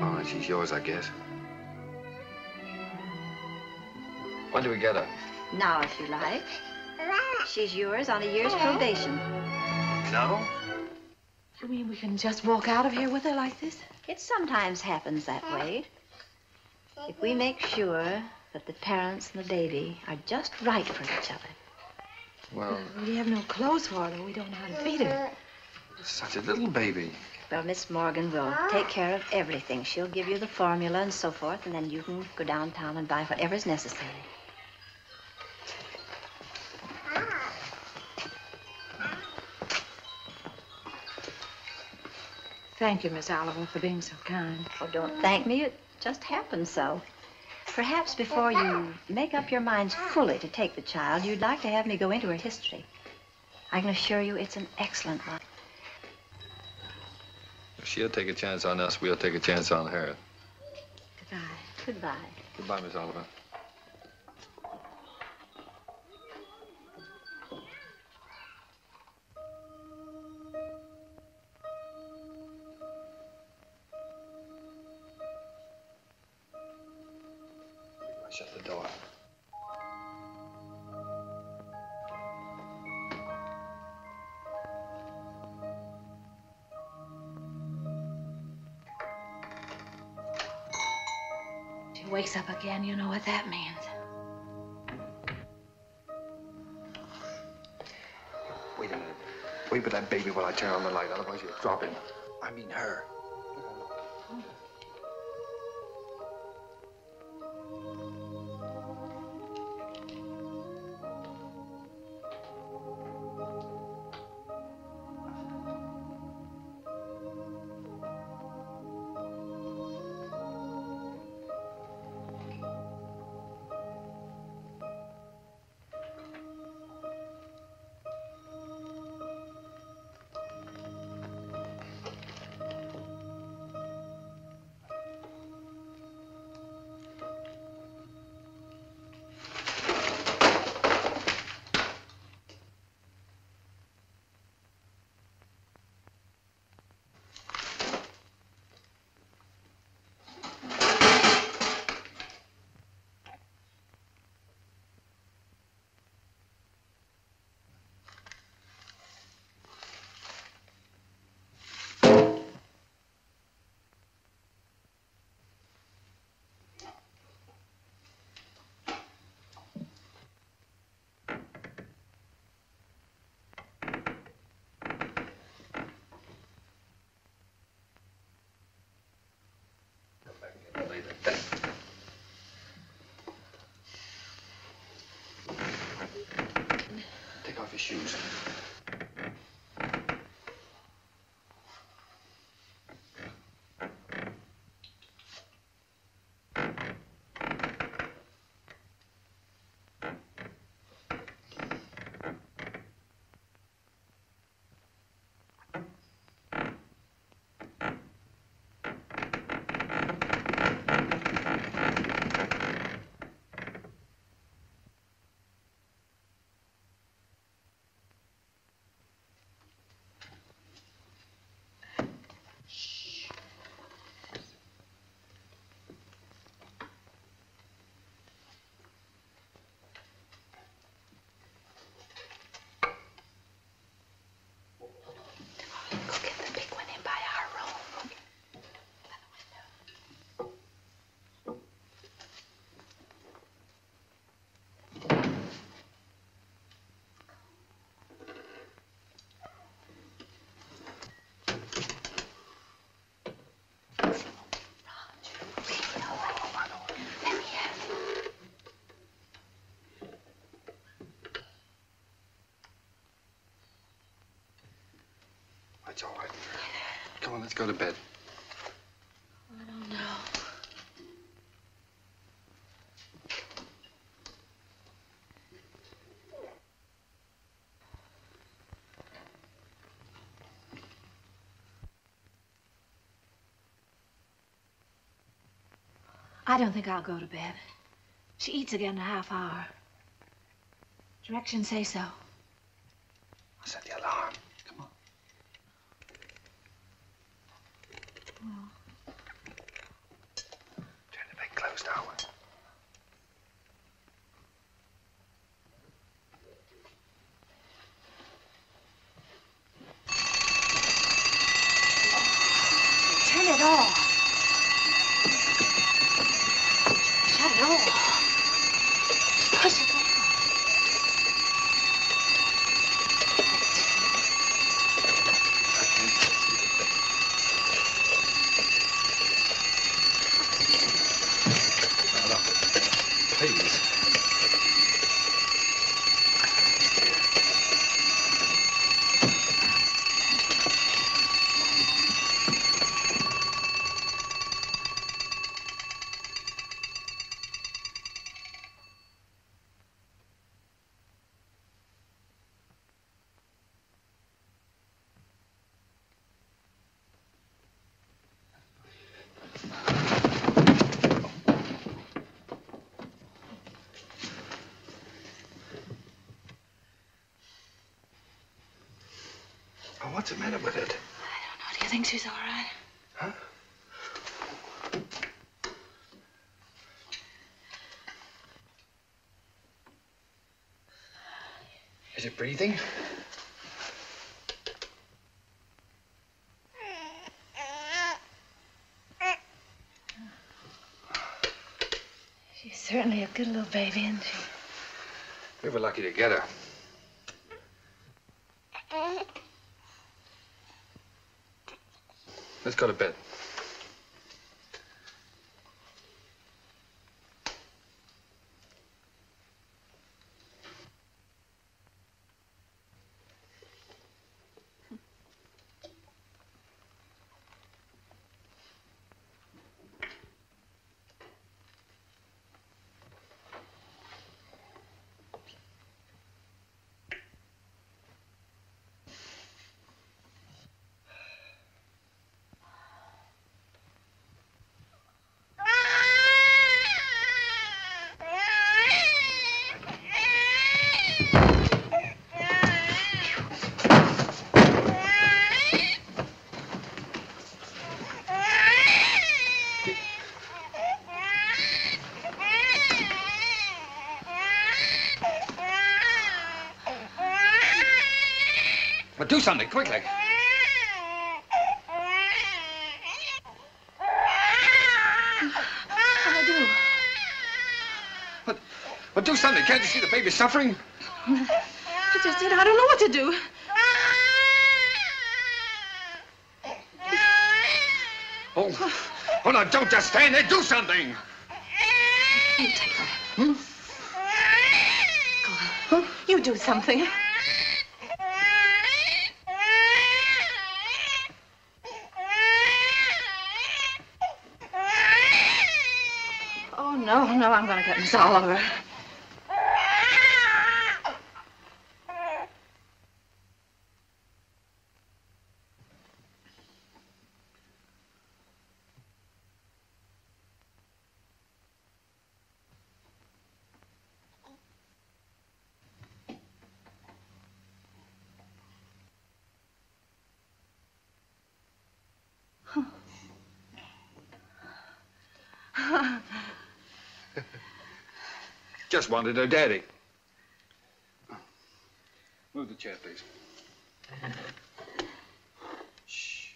All right, she's yours, I guess. When do we get her? Now, if you like. She's yours on a year's probation. No? You mean we can just walk out of here with her like this? It sometimes happens that way. If we make sure that the parents and the baby are just right for each other. Well, We have no clothes for her, though. We don't know how to feed her. such a little baby. Well, Miss Morgan will take care of everything. She'll give you the formula and so forth, and then you can go downtown and buy whatever's necessary. Thank you, Miss Oliver, for being so kind. Oh, don't thank me. It just happened so. Perhaps before you make up your minds fully to take the child, you'd like to have me go into her history. I can assure you it's an excellent one. If she'll take a chance on us, we'll take a chance on her. Goodbye. Goodbye. Goodbye, Miss Oliver. Shut the door. She wakes up again, you know what that means. Wait a minute. Wait for that baby while I turn on the light, otherwise you'll drop him. I mean her. Take off your shoes. It's all right. Come on, let's go to bed. I don't know. I don't think I'll go to bed. She eats again in a half hour. Directions say so. I'll set the alarm. Come on. Well, Turn the big closed door. turn it off. Shut it off. Push it down. Please. Oh, what's the matter with it? I don't know. Do you think she's all right? Huh? Is it breathing? She's certainly a good little baby, isn't she? We were lucky to get her. Let's go to bed. But do something, quickly. What'll I do? But do something. Can't you see the baby's suffering? I just did. I don't know what to do. Oh, no, don't just stand there. Do something. You take her. Go on. You do something. Oh, no, I'm gonna get Miss Oliver. Just wanted her daddy. Move the chair, please. Shh.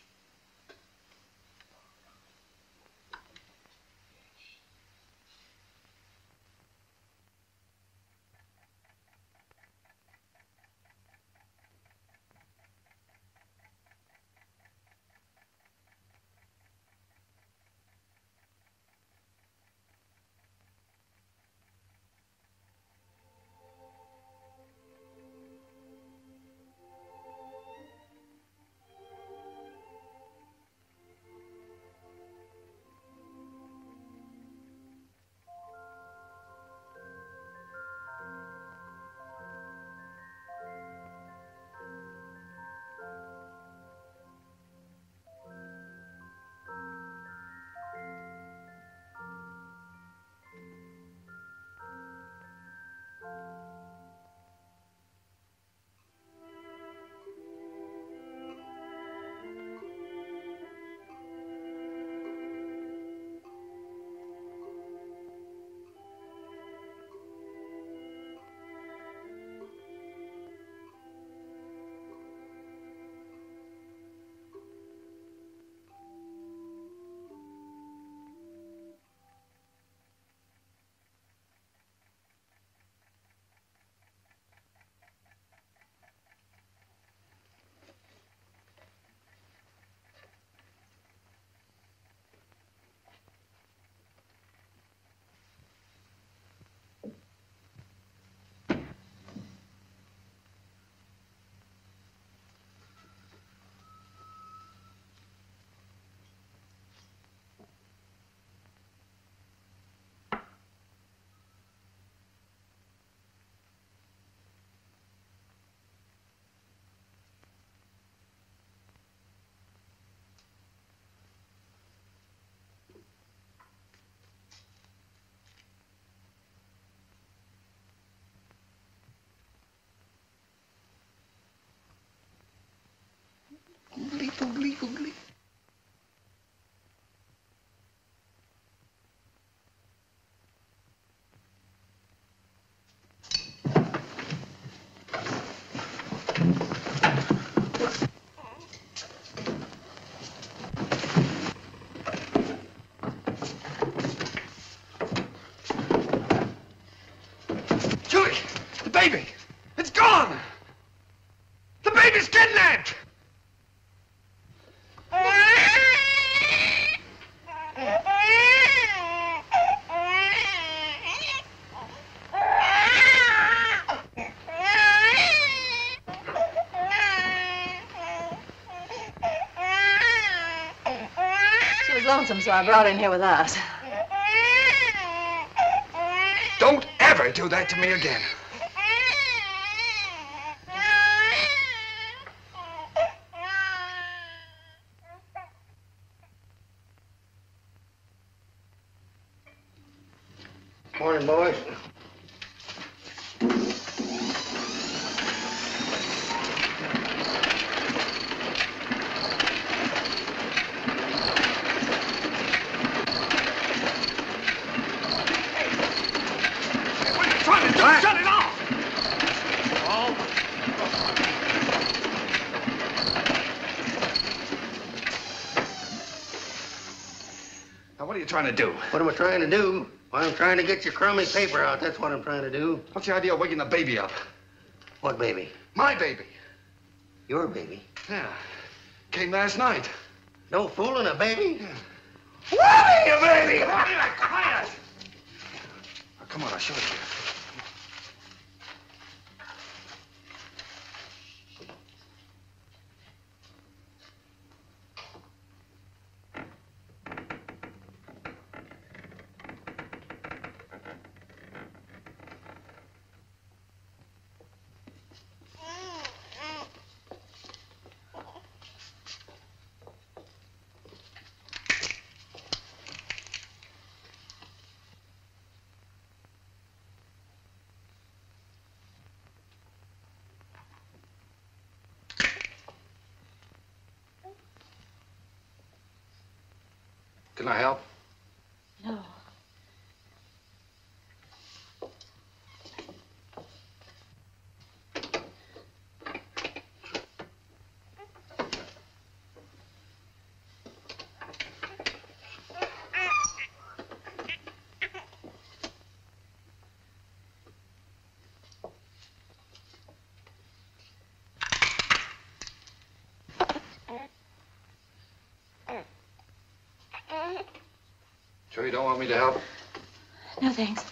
lonesome, so I brought him here with us. Don't ever do that to me again. Morning, boys. Shut it off! Now, what are you trying to do? What am I trying to do? Well, I'm trying to get your crummy paper out. That's what I'm trying to do. What's the idea of waking the baby up? What baby? My baby. Your baby? Yeah. Came last night. No fooling, a baby? Yeah. What are you, baby? Quiet! Oh, come on, I'll show it to you. Can I help? No. Sure you don't want me to help? No, thanks.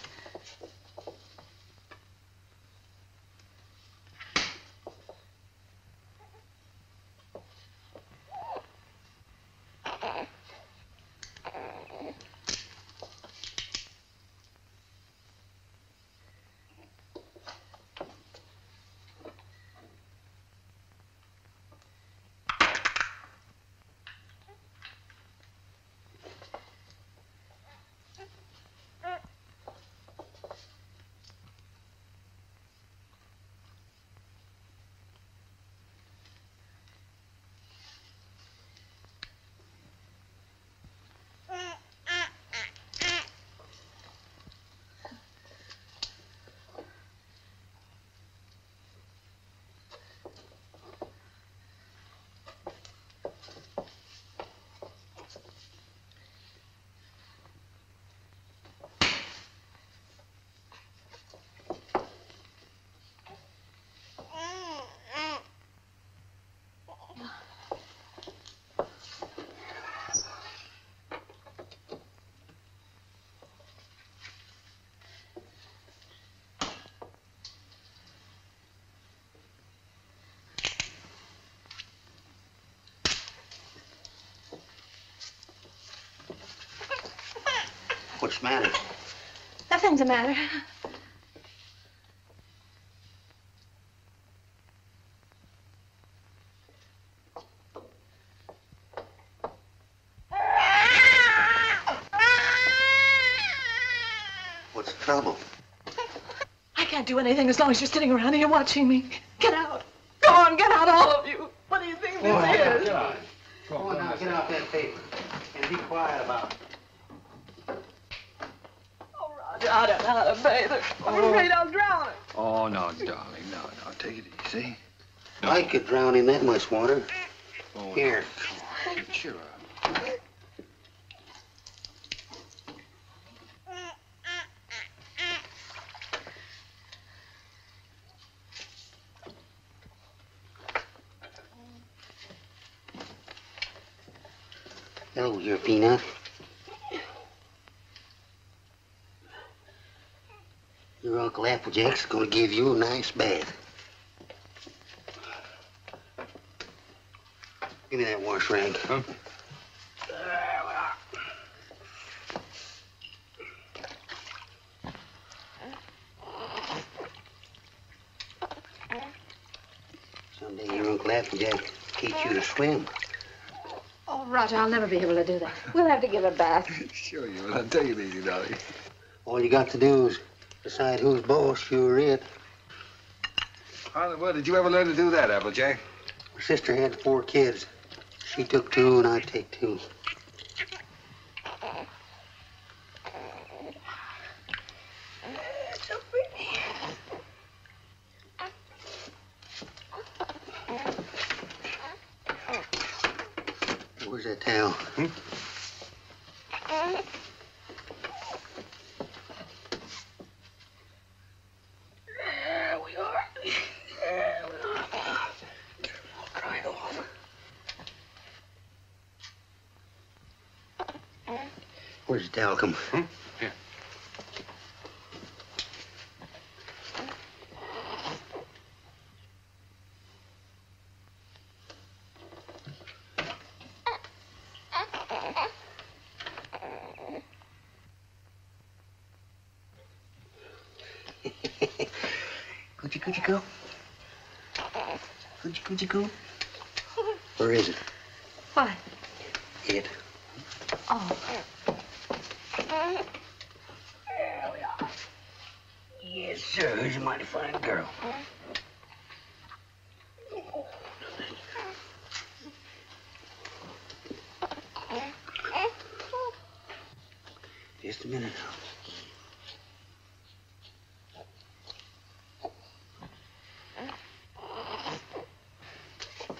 What's the matter? Nothing's the matter. What's the trouble? I can't do anything as long as you're sitting around here watching me. Get out. Go on, get out, all of you. What do you think this is? Get out. Go on now, get out that paper. And be quiet about it. I don't know how to bathe her. I'm afraid I'll drown her. Oh, no, darling, no. Take it easy. No. I could drown in that much water. Oh, Here. No. Cheer up. Hello, your peanut. Your Uncle Applejack's gonna give you a nice bath. Give me that wash rag. Huh? Someday your Uncle Applejack teach you to swim. Oh, Roger, I'll never be able to do that. We'll have to give a bath. Sure you will. I'll take it easy, darling. All you got to do is decide who's boss, you or it. Well, did you ever learn to do that, Applejack? My sister had 4 kids. She took 2 and I take 2. So pretty. Where's that towel? There we are. There we are. I'll dry it off. Where's the towel come from? Here. Coochie coo. Coochie coo. Where is it? What? It. Oh. There we are. Yes, sir. Who's a mighty fine girl. Just a minute now.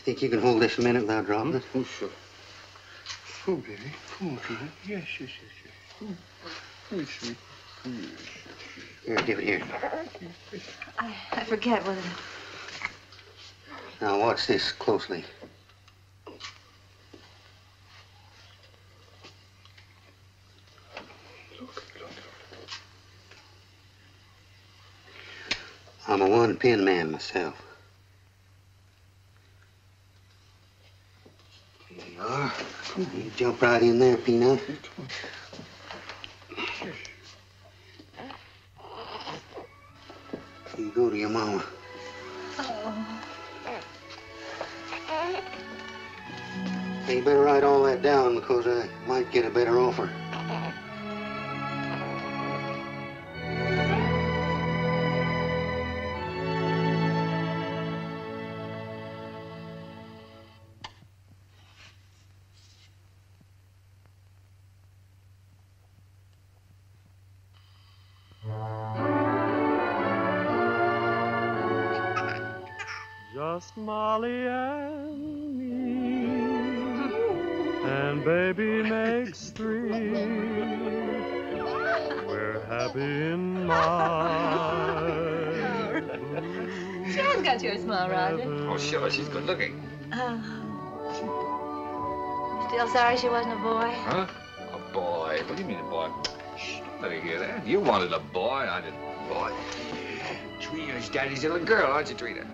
Think you can hold this a minute without dropping it? Oh, sure. Oh, baby. Oh, baby. Yes, yes, yes, yes. Oh, sweet. Here, give it here. I forget whether... Now, watch this closely. I'm a one-pin man myself. Here you are. You jump right in there, Peanut. You go to your mama. Hey, you better write all that down because I might get a better offer. Just Molly and me, and baby makes 3. We're happy in my She has got your smile, Roger. Oh, sure. She's good looking. Still sorry she wasn't a boy? Huh? A boy? What do you mean a boy? Shh, don't let her hear that. You wanted a boy. I didn't. Boy. Trina's daddy's little girl, aren't you, Trina?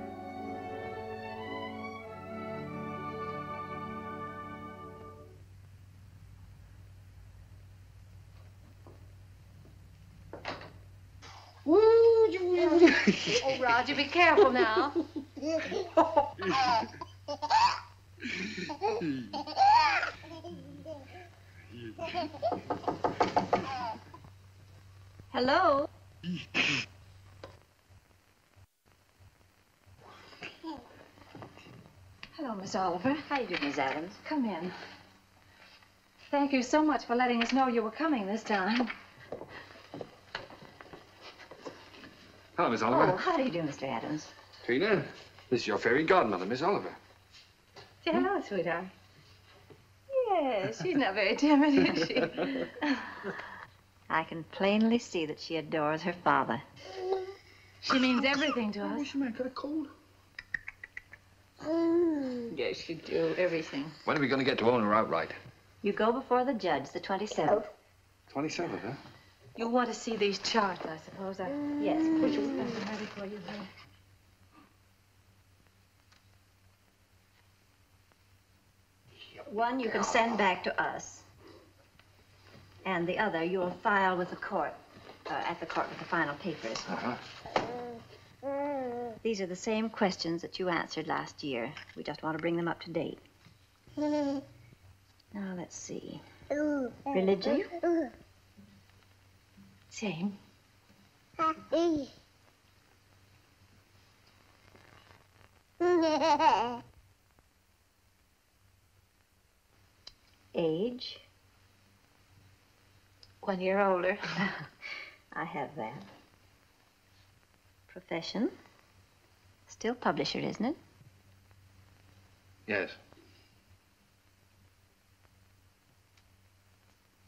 Oh, Roger, be careful now. Hello? Hello, Miss Oliver. How you doing, Miss Adams? Come in. Thank you so much for letting us know you were coming this time. Hello, Miss Oliver. Oh, how do you do, Mr. Adams? Trina, this is your fairy godmother, Miss Oliver. Say hello, sweetheart. Yes, she's not very timid, is she? I can plainly see that she adores her father. She means everything to us. She might get a cold. Yes, you do. Everything. When are we going to get to own her outright? You go before the judge, the 27th. 27th, huh? You'll want to see these charts, I suppose. Yes, Put please. your stuff ready for you, honey. One you can send back to us. And the other you'll file with the court, at the court with the final papers. Uh-huh. These are the same questions that you answered last year. We just want to bring them up to date. Now, let's see. Religion? Same. Age? 1 year older. I have that. Profession? Still publisher, isn't it? Yes.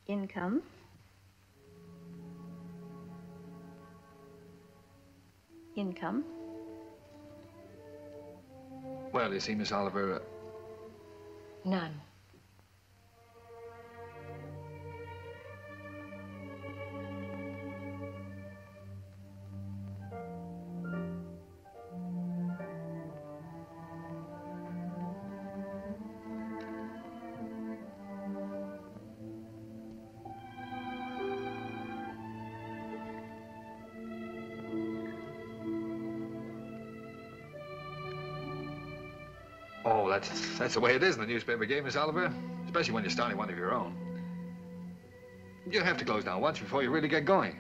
Income? Income? Well, you see, Miss Oliver, None. oh, that's the way it is in the newspaper game, Miss Oliver, especially when you're starting one of your own. You have to close down once before you really get going.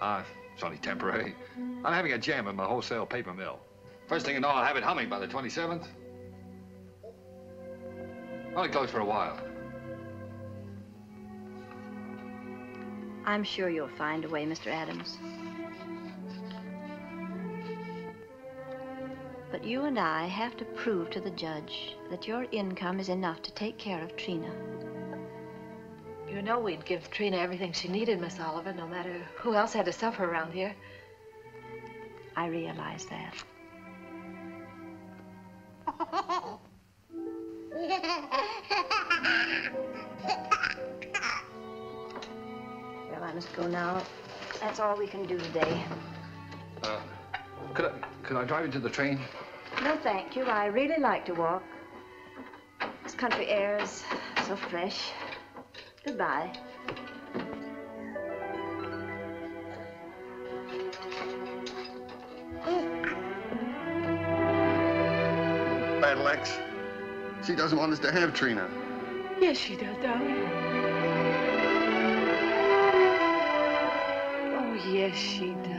It's only temporary. I'm having a jam in my wholesale paper mill. First thing you know, I'll have it humming by the 27th. Only closed for a while. I'm sure you'll find a way, Mr. Adams. But you and I have to prove to the judge that your income is enough to take care of Trina. You know we'd give Trina everything she needed, Miss Oliver, no matter who else had to suffer around here. I realize that. Well, I must go now. That's all we can do today. Could I drive you to the train? No, thank you. I really like to walk. This country air is so fresh. Goodbye. Battle Axe. She doesn't want us to have Trina. Yes, she does, darling. Oh, yes, she does.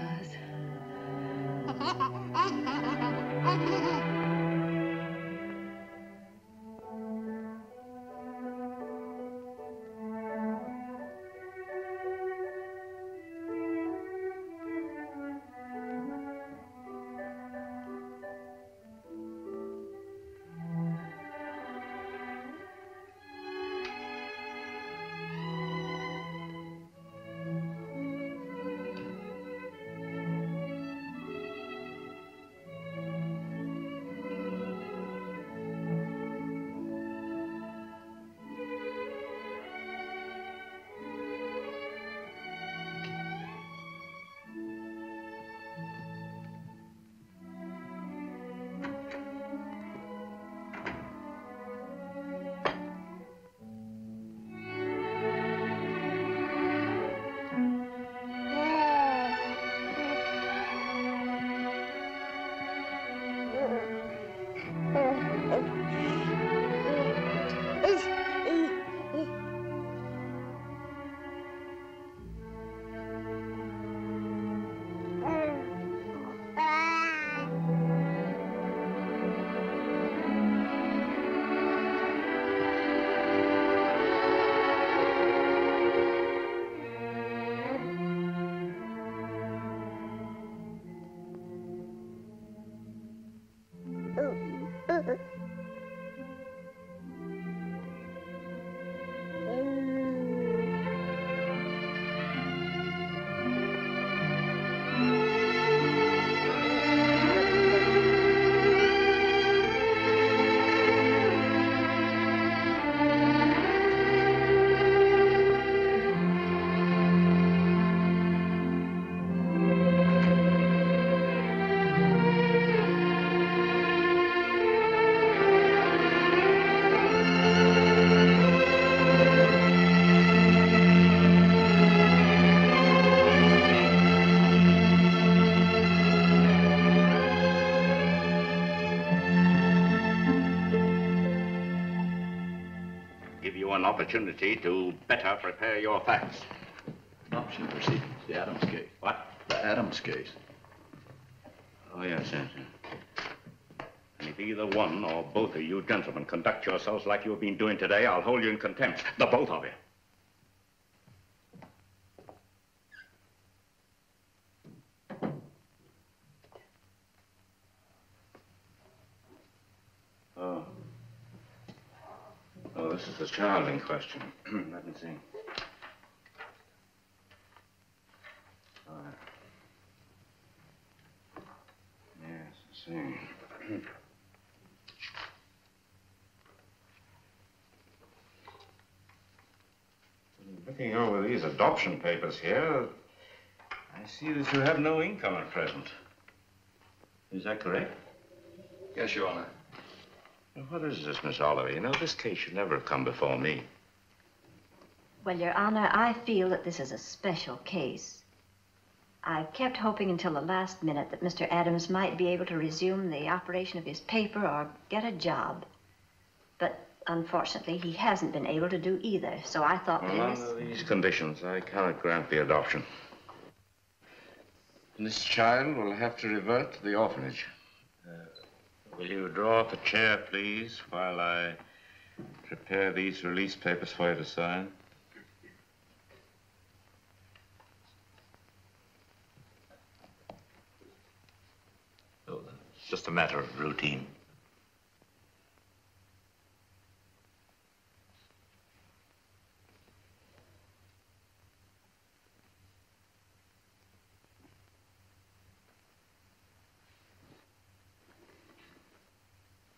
an opportunity to better prepare your facts. Adoption proceedings, the Adams case. What? The Adams case. Oh, yes. And if either one or both of you gentlemen conduct yourselves like you have been doing today, I'll hold you in contempt. The both of you. Oh, this is the child in question. Let me see. Yes, I see. Looking over these adoption papers here, I see that you have no income at present. Is that correct? Yes, Your Honor. What is this, Miss Oliver? You know, this case should never have come before me. Well, Your Honor, I feel that this is a special case. I've kept hoping until the last minute that Mr. Adams might be able to resume the operation of his paper or get a job. But unfortunately, he hasn't been able to do either, so I thought that Under these conditions, I cannot grant the adoption. And this child will have to revert to the orphanage. Will you draw up a chair, please, while I prepare these release papers for you to sign? Oh, it's just a matter of routine.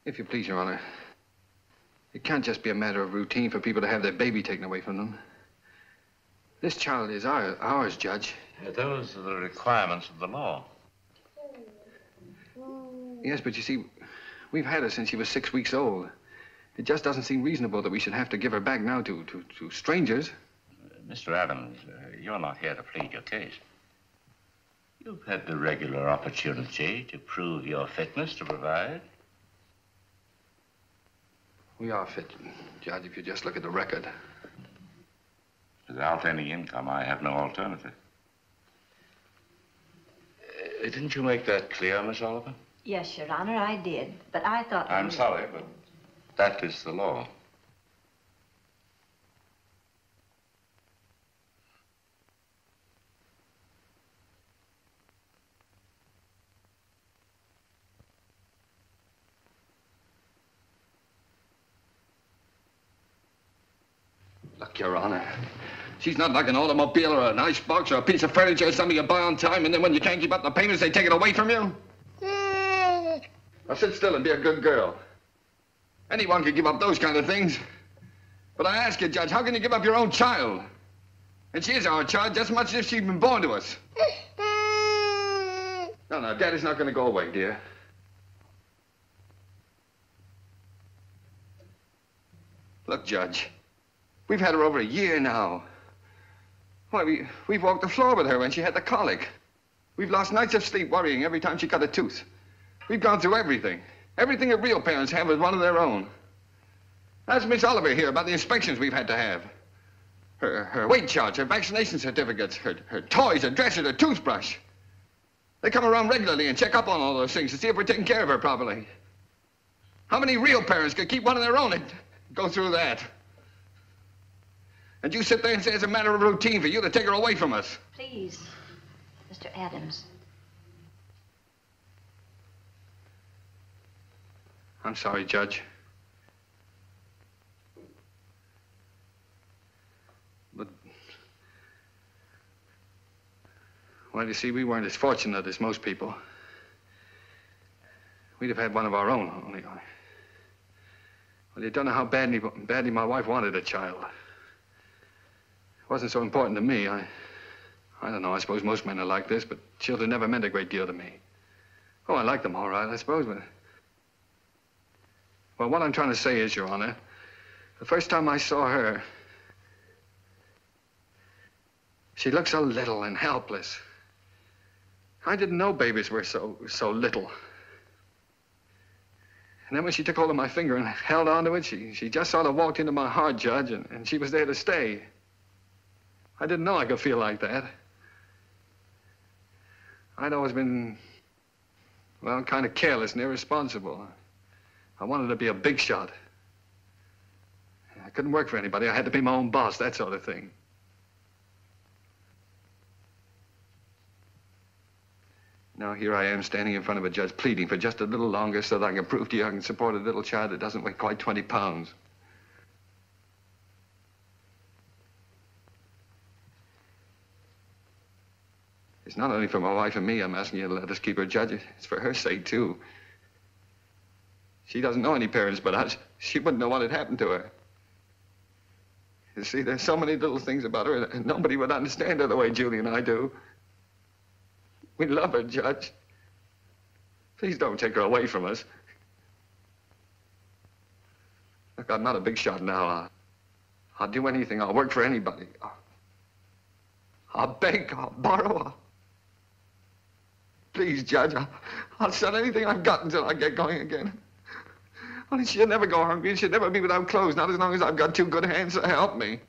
If you please, Your Honor, it can't just be a matter of routine for people to have their baby taken away from them. This child is ours, Judge. Those are the requirements of the law. Yes, but you see, we've had her since she was 6 weeks old. It just doesn't seem reasonable that we should have to give her back now to strangers. Mr. Adams, you're not here to plead your case. You've had the regular opportunity to prove your fitness to provide. We are fit, Judge, if you just look at the record. Without any income, I have no alternative. Didn't you make that clear, Miss Oliver? Yes, Your Honor, I did. But I thought... I'm sorry, but that is the law. Look, Your Honor, she's not like an automobile or an icebox or a piece of furniture or something you buy on time, and then when you can't keep up the payments, they take it away from you. Now sit still and be a good girl. Anyone can give up those kind of things. But I ask you, Judge, how can you give up your own child? And she is our child just as much as if she'd been born to us. No, Daddy's not going to go away, dear. Look, Judge. We've had her over a year now. Why, we've walked the floor with her when she had the colic. We've lost nights of sleep worrying every time she cut a tooth. We've gone through everything. Everything that real parents have is one of their own. Ask Miss Oliver here about the inspections we've had to have. Her weight charts, her vaccination certificates, her toys, her dresser, her toothbrush. They come around regularly and check up on all those things to see if we're taking care of her properly. How many real parents could keep one of their own and go through that? And you sit there and say it's a matter of routine for you to take her away from us. Please, Mr. Adams. I'm sorry, Judge. But, well, you see, we weren't as fortunate as most people. We'd have had one of our own, only. Well, you don't know how badly my wife wanted a child. It wasn't so important to me. I don't know, I suppose most men are like this, but children never meant a great deal to me. Oh, I like them all right, I suppose, but... Well, what I'm trying to say is, Your Honor, the first time I saw her, she looked so little and helpless. I didn't know babies were so little. And then when she took hold of my finger and held onto it, she just sort of walked into my heart, Judge, and she was there to stay. I didn't know I could feel like that. I'd always been, well, kind of careless and irresponsible. I wanted to be a big shot. I couldn't work for anybody. I had to be my own boss, that sort of thing. Now here I am standing in front of a judge pleading for just a little longer so that I can prove to you I can support a little child that doesn't weigh quite 20 pounds. It's not only for my wife and me I'm asking you to let us keep her, Judge. It's for her sake, too. She doesn't know any parents but us. She wouldn't know what had happened to her. You see, there's so many little things about her, and nobody would understand her the way Julie and I do. We love her, Judge. Please don't take her away from us. Look, I'm not a big shot now. I'll do anything. I'll work for anybody. I'll beg. I'll borrow. Please, Judge, I'll sell anything I've got until I get going again. Only she'll never go hungry and she'll never be without clothes, not as long as I've got two good hands to help me.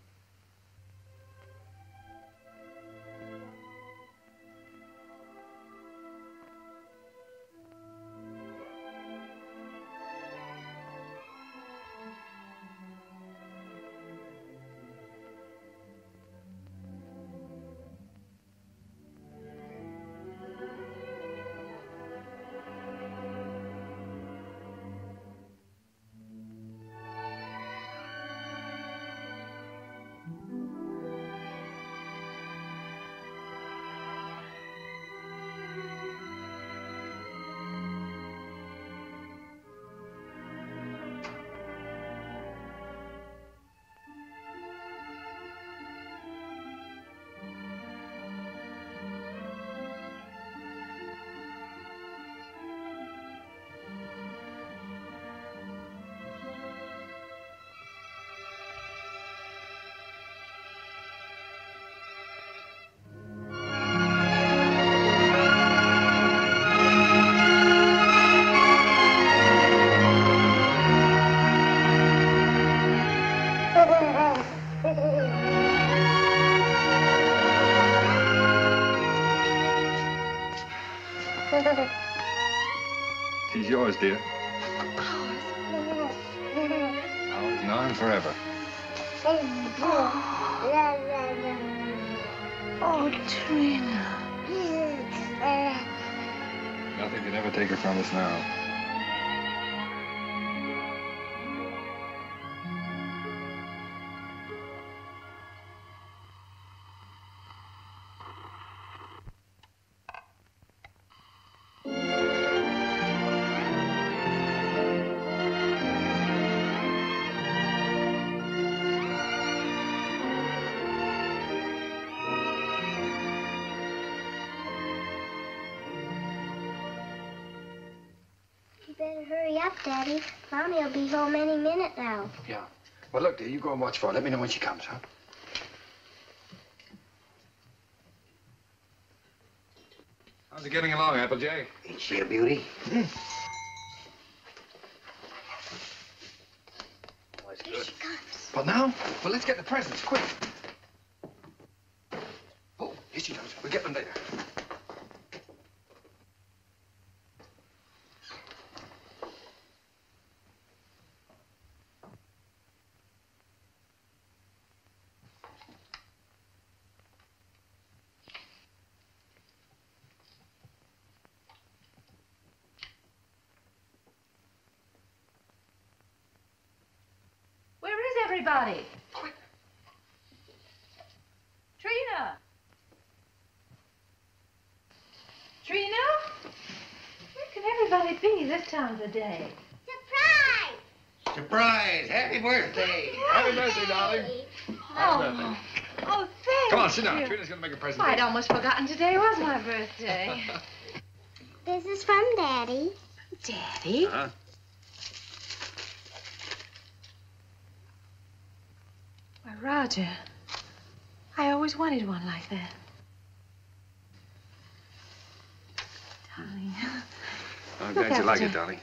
She's yours, dear. Ours now and forever. Oh, Trina. Nothing can ever take her from us now. Hurry up, Daddy. Mommy will be home any minute now. Yeah. Well, look, dear, you go and watch for her. Let me know when she comes, huh? How's it getting along, Applejack? Ain't she a beauty? What's Here she comes. Well, now? Well, let's get the presents, quick. Oh, here she comes. We'll get them later. Everybody. Quick. Trina. Trina? Where can everybody be this time of the day? Surprise! Surprise! Happy birthday! Happy birthday, darling. Happy birthday. Oh, thank Come on, sit you. down. Trina's going to make a present. I'd almost forgotten today was my birthday. This is from Daddy. Daddy? Huh? Why, Roger, I always wanted one like that. Darling. I'm Look glad you like after- it, darling.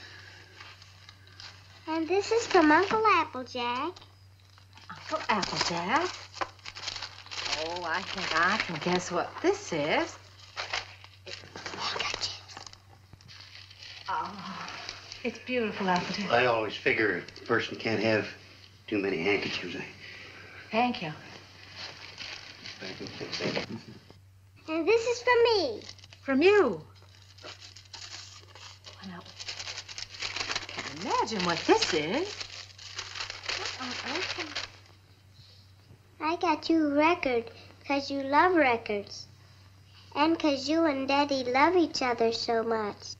And this is from Uncle Applejack. Uncle Applejack? Oh, I think I can guess what this is. Oh, it's beautiful, Applejack. I always figure a person can't have too many handkerchiefs. Thank you. And this is from me. From you? Well, now, I can't imagine what this is. What on earth? I got you a record because you love records. And because you and Daddy love each other so much.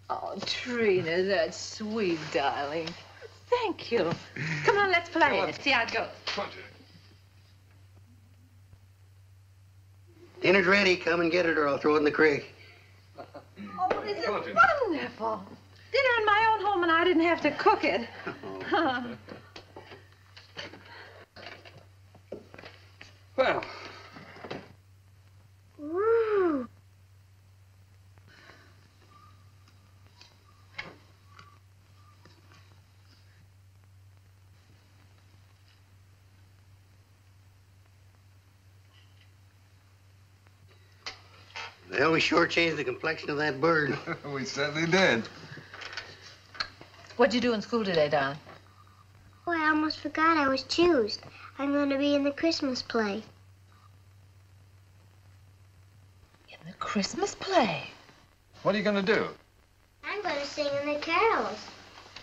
Oh, Trina, that's sweet, darling. Thank you. Come on, let's play it. See how it goes. Dinner's ready. Come and get it or I'll throw it in the creek. Oh, this is wonderful. Dinner in my own home and I didn't have to cook it. Well. Woo. Well, we sure changed the complexion of that bird. We certainly did. What'd you do in school today, darling? Oh, I almost forgot I was choosed. I'm going to be in the Christmas play. In the Christmas play? What are you going to do? I'm going to sing in the carols.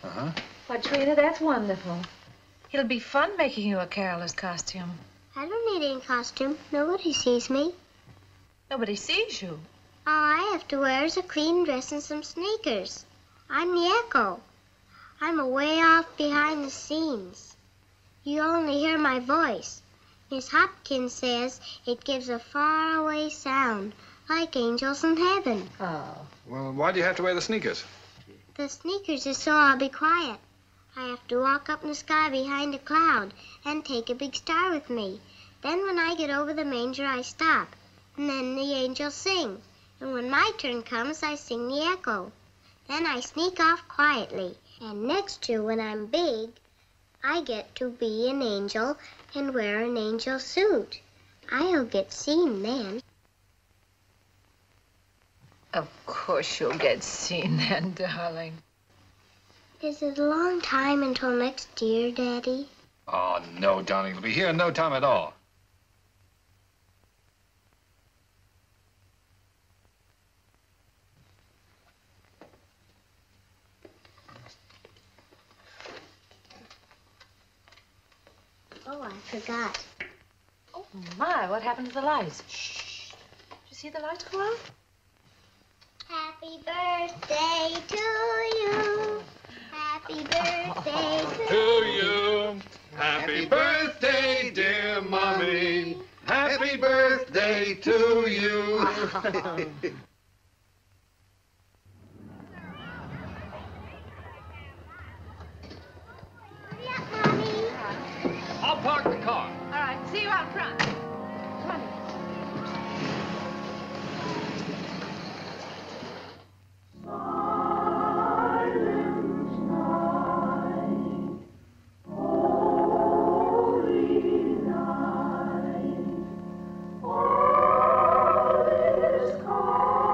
Uh-huh. Why, Trina, that's wonderful. It'll be fun making you a caroler's costume. I don't need any costume. Nobody sees me. Nobody sees you. All I have to wear is a clean dress and some sneakers. I'm the echo. I'm away off behind the scenes. You only hear my voice. Miss Hopkins says it gives a faraway sound, like angels in heaven. Oh. Well, why do you have to wear the sneakers? The sneakers is so I'll be quiet. I have to walk up in the sky behind a cloud and take a big star with me. Then when I get over the manger, I stop. And then the angels sing. And when my turn comes, I sing the echo. Then I sneak off quietly. And next year, when I'm big, I get to be an angel and wear an angel suit. I'll get seen then. Of course you'll get seen then, darling. Is it a long time until next year, Daddy? Oh, no, darling. It'll be here in no time at all. Oh, I forgot. Oh, my, what happened to the lights? Shh. Did you see the lights go out? Happy birthday to you. Happy birthday To you. Happy birthday, dear Mommy. Happy birthday to you. I'll park the car. All right, see you out front. Come on. All is calm.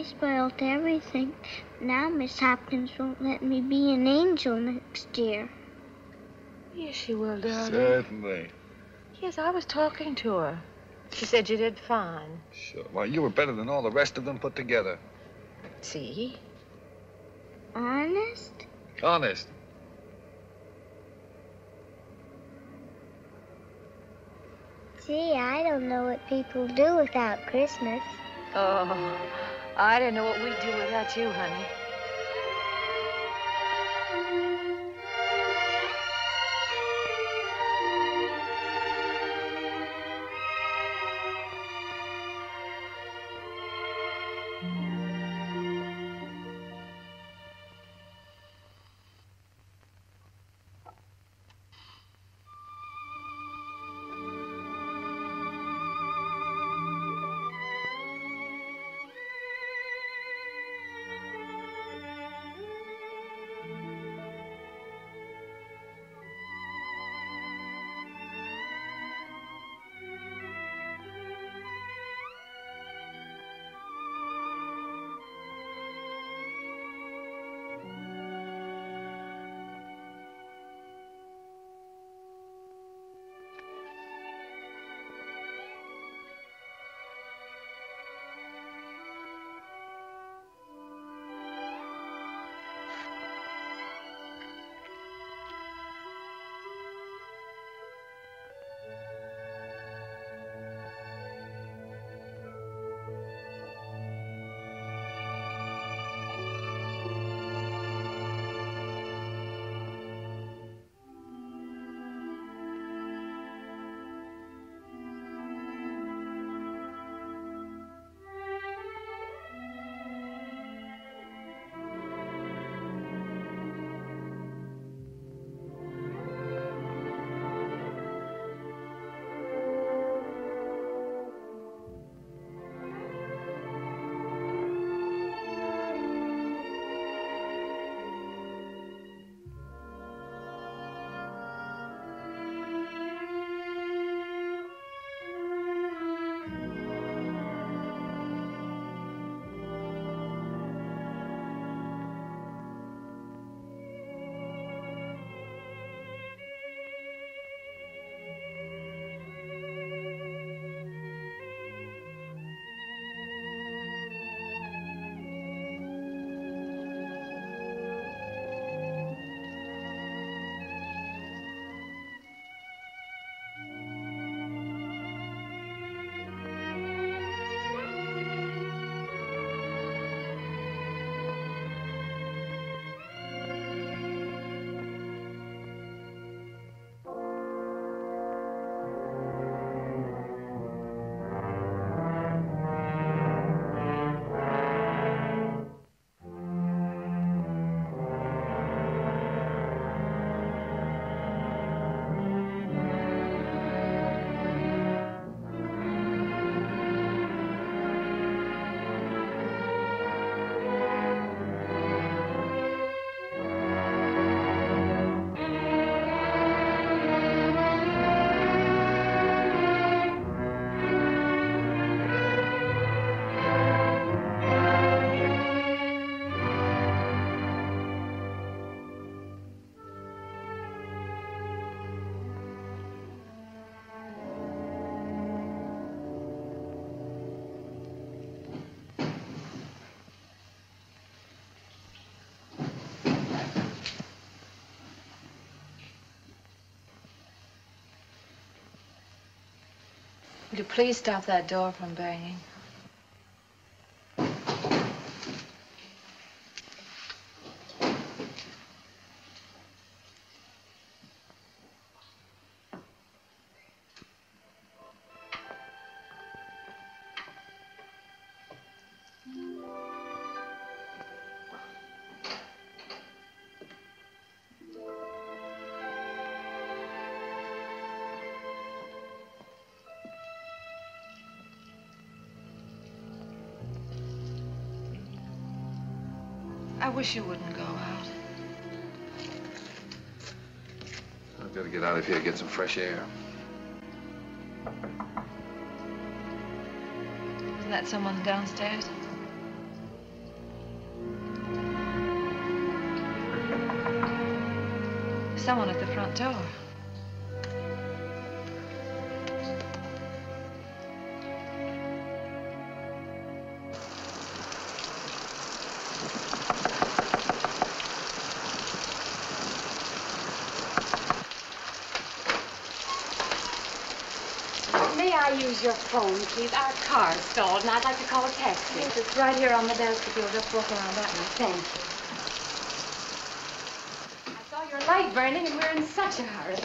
spoiled everything. Now Miss Hopkins won't let me be an angel next year. Yes, she will, darling. Certainly. Yes, I was talking to her. She said you did fine. Sure. Well, you were better than all the rest of them put together. See? Honest? Honest. Gee, I don't know what people do without Christmas. Oh, I didn't know what we'd do without you, honey. Would you please stop that door from banging? I wish you wouldn't go out. I've got to get out of here, get some fresh air. Isn't that someone downstairs? someone at the front door. May I use your phone, please? Our car's stalled, and I'd like to call a taxi. Yes, it's right here on the desk if you'll just walk around that way. Thank you. I saw your light burning, and we're in such a hurry.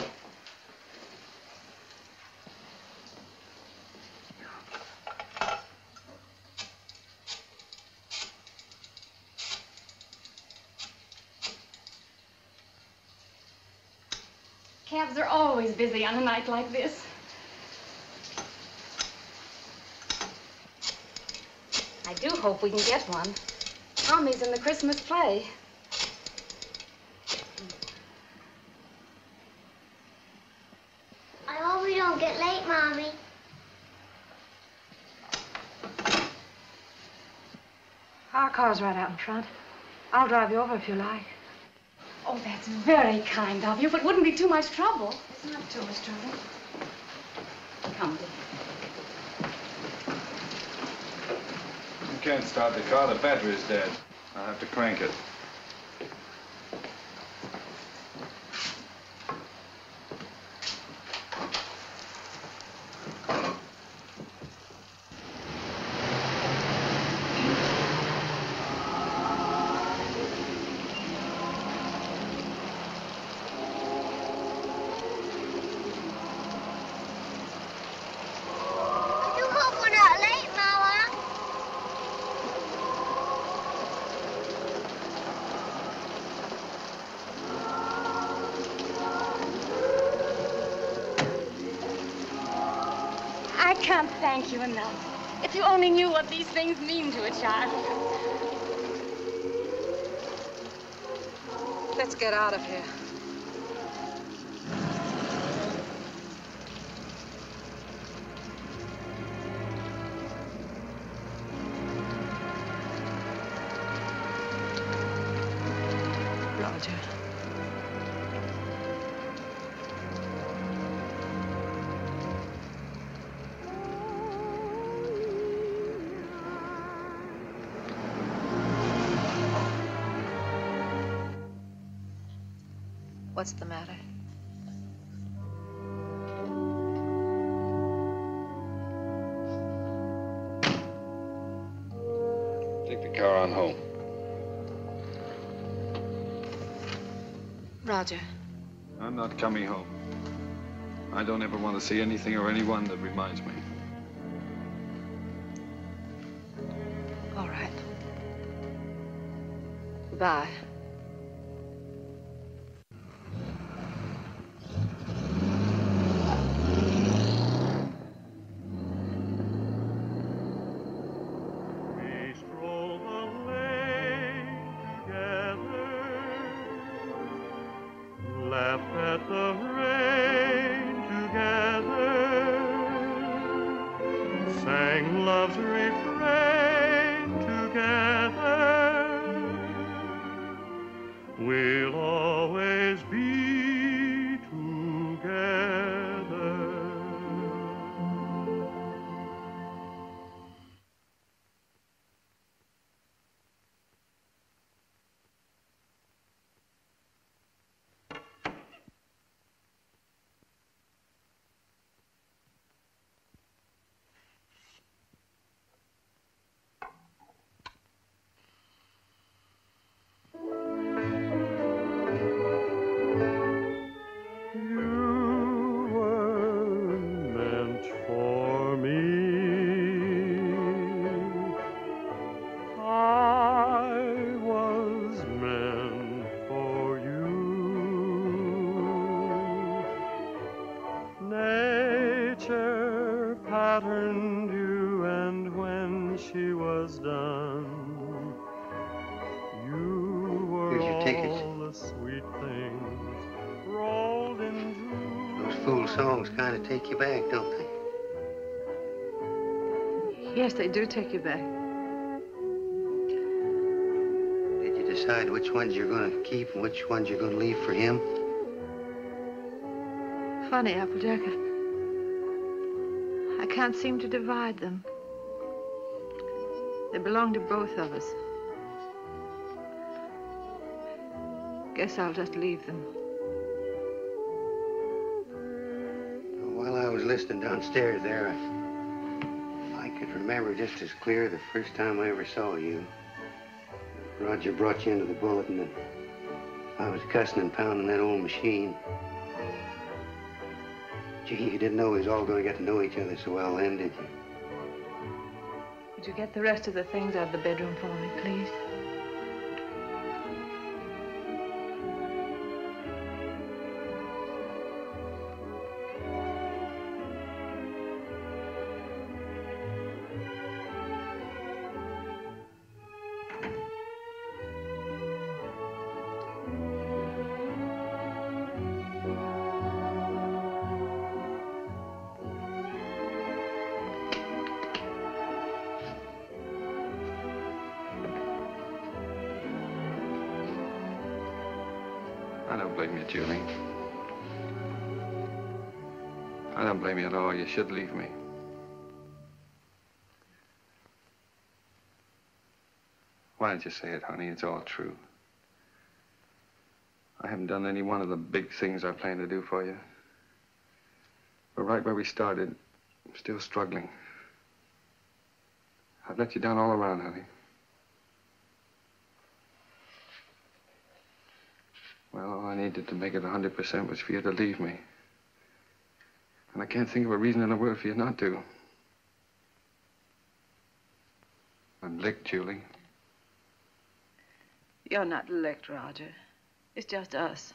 Cabs are always busy on a night like this. I do hope we can get one. Tommy's in the Christmas play. I hope we don't get late, Mommy. Our car's right out in front. I'll drive you over if you like. Oh, that's very kind of you, but wouldn't be too much trouble. It's not too much trouble. Come, dear. You can't start the car. The battery's dead. I'll have to crank it. I do hope we're not late, Mama. I can't thank you enough. If you only knew what these things mean to a child. Let's get out of here. Roger. What's the matter? Take the car on home. Roger. I'm not coming home. I don't ever want to see anything or anyone that reminds me. All right. Goodbye. We stroll the lane together, laughed at the rain together, sang love's refrain together. We'll always be together. You were meant for me. I was meant for you. Nature patterned you, and when she was done, you were Here's your tickets. all the sweet things rolled into. Those fool songs kind of take you back, don't they? Yes, they do take you back. Did you decide which ones you're going to keep and which ones you're going to leave for him? funny, Applejack. I can't seem to divide them. They belong to both of us. Guess I'll just leave them. While I was listening downstairs there, I could remember just as clear the first time I ever saw you. Roger brought you into the bulletin and I was cussing and pounding that old machine. Gee, you didn't know we was all going to get to know each other so well then, did you? Would you get the rest of the things out of the bedroom for me, please? I don't blame you, Julie. I don't blame you at all. You should leave me. Why don't you say it, honey? It's all true. I haven't done any one of the big things I planned to do for you. But right where we started, I'm still struggling. I've let you down all around, honey. Well, all I needed to make it 100% was for you to leave me. And I can't think of a reason in the world for you not to. I'm licked, Julie. You're not licked, Roger. It's just us.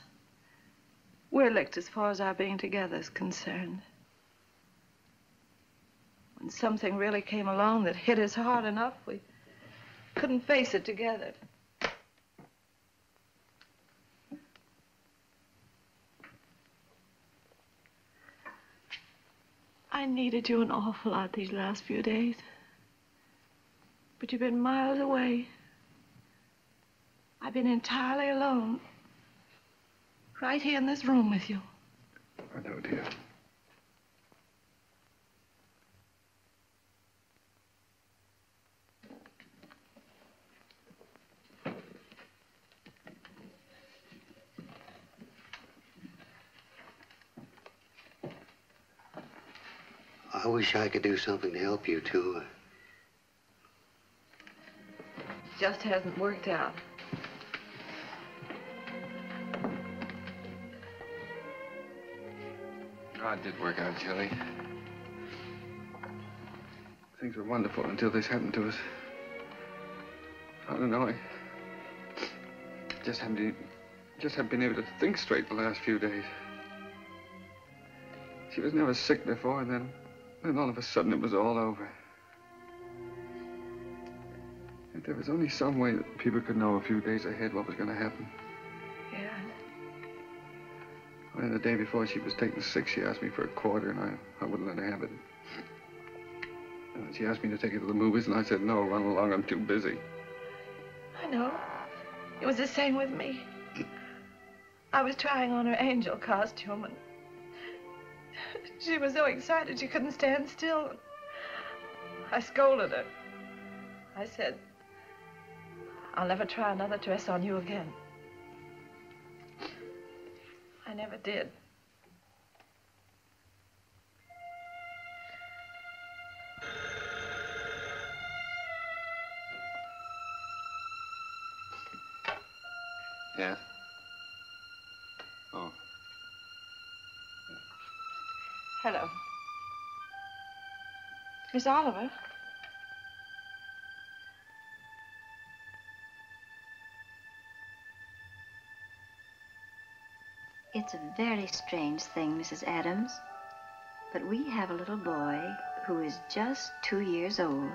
We're licked as far as our being together is concerned. When something really came along that hit us hard enough, we couldn't face it together. I needed you an awful lot these last few days. But you've been miles away. I've been entirely alone. Right here in this room with you. I know, dear. I wish I could do something to help you, too. Just hasn't worked out. Oh, it did work out, Julie. Things were wonderful until this happened to us. I don't know, I just haven't been able to think straight the last few days. She was never sick before, and then all of a sudden it was all over. If there was only some way that people could know a few days ahead what was going to happen. Yeah. And the day before she was taken sick, she asked me for a quarter, and I wouldn't let her have it. And she asked me to take her to the movies, and I said, no, run along, I'm too busy. I know. It was the same with me. I was trying on her angel costume, and she was so excited she couldn't stand still. I scolded her. I said, I'll never try another dress on you again. I never did. Yeah? Oh. Hello. Miss Oliver? It's a very strange thing, Mrs. Adams, but we have a little boy who is just 2 years old.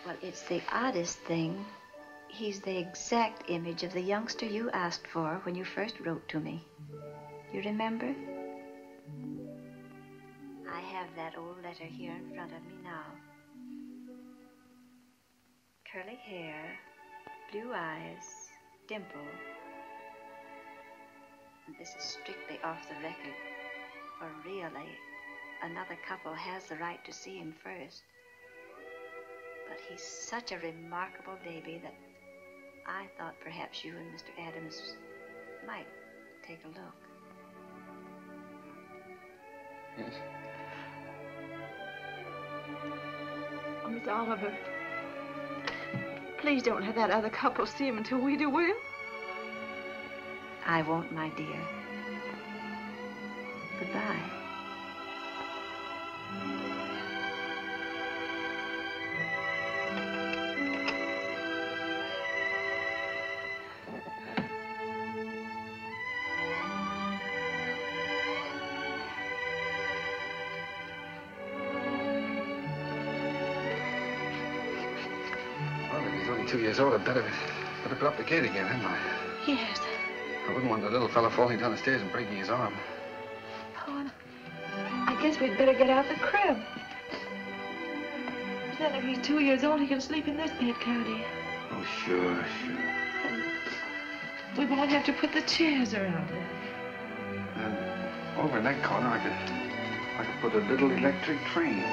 Well, it's the oddest thing. He's the exact image of the youngster you asked for when you first wrote to me. You remember? I have that old letter here in front of me now. Curly hair, blue eyes, dimple. And this is strictly off the record. For really, another couple has the right to see him first. But he's such a remarkable baby that I thought perhaps you and Mr. Adams might take a look. Yes? Oh, Miss Oliver, please don't have that other couple see him until we do, will you? I won't, my dear. Goodbye. Well, if he's only 2 years old, I'd better put up the gate again, hadn't I? Yes. I wouldn't want the little fella falling down the stairs and breaking his arm. Oh, I guess we'd better get out the crib. Then if he's 2 years old, he can sleep in this bed, can't he? Oh, sure. We won't have to put the chairs around it. And over in that corner, I could put a little electric train.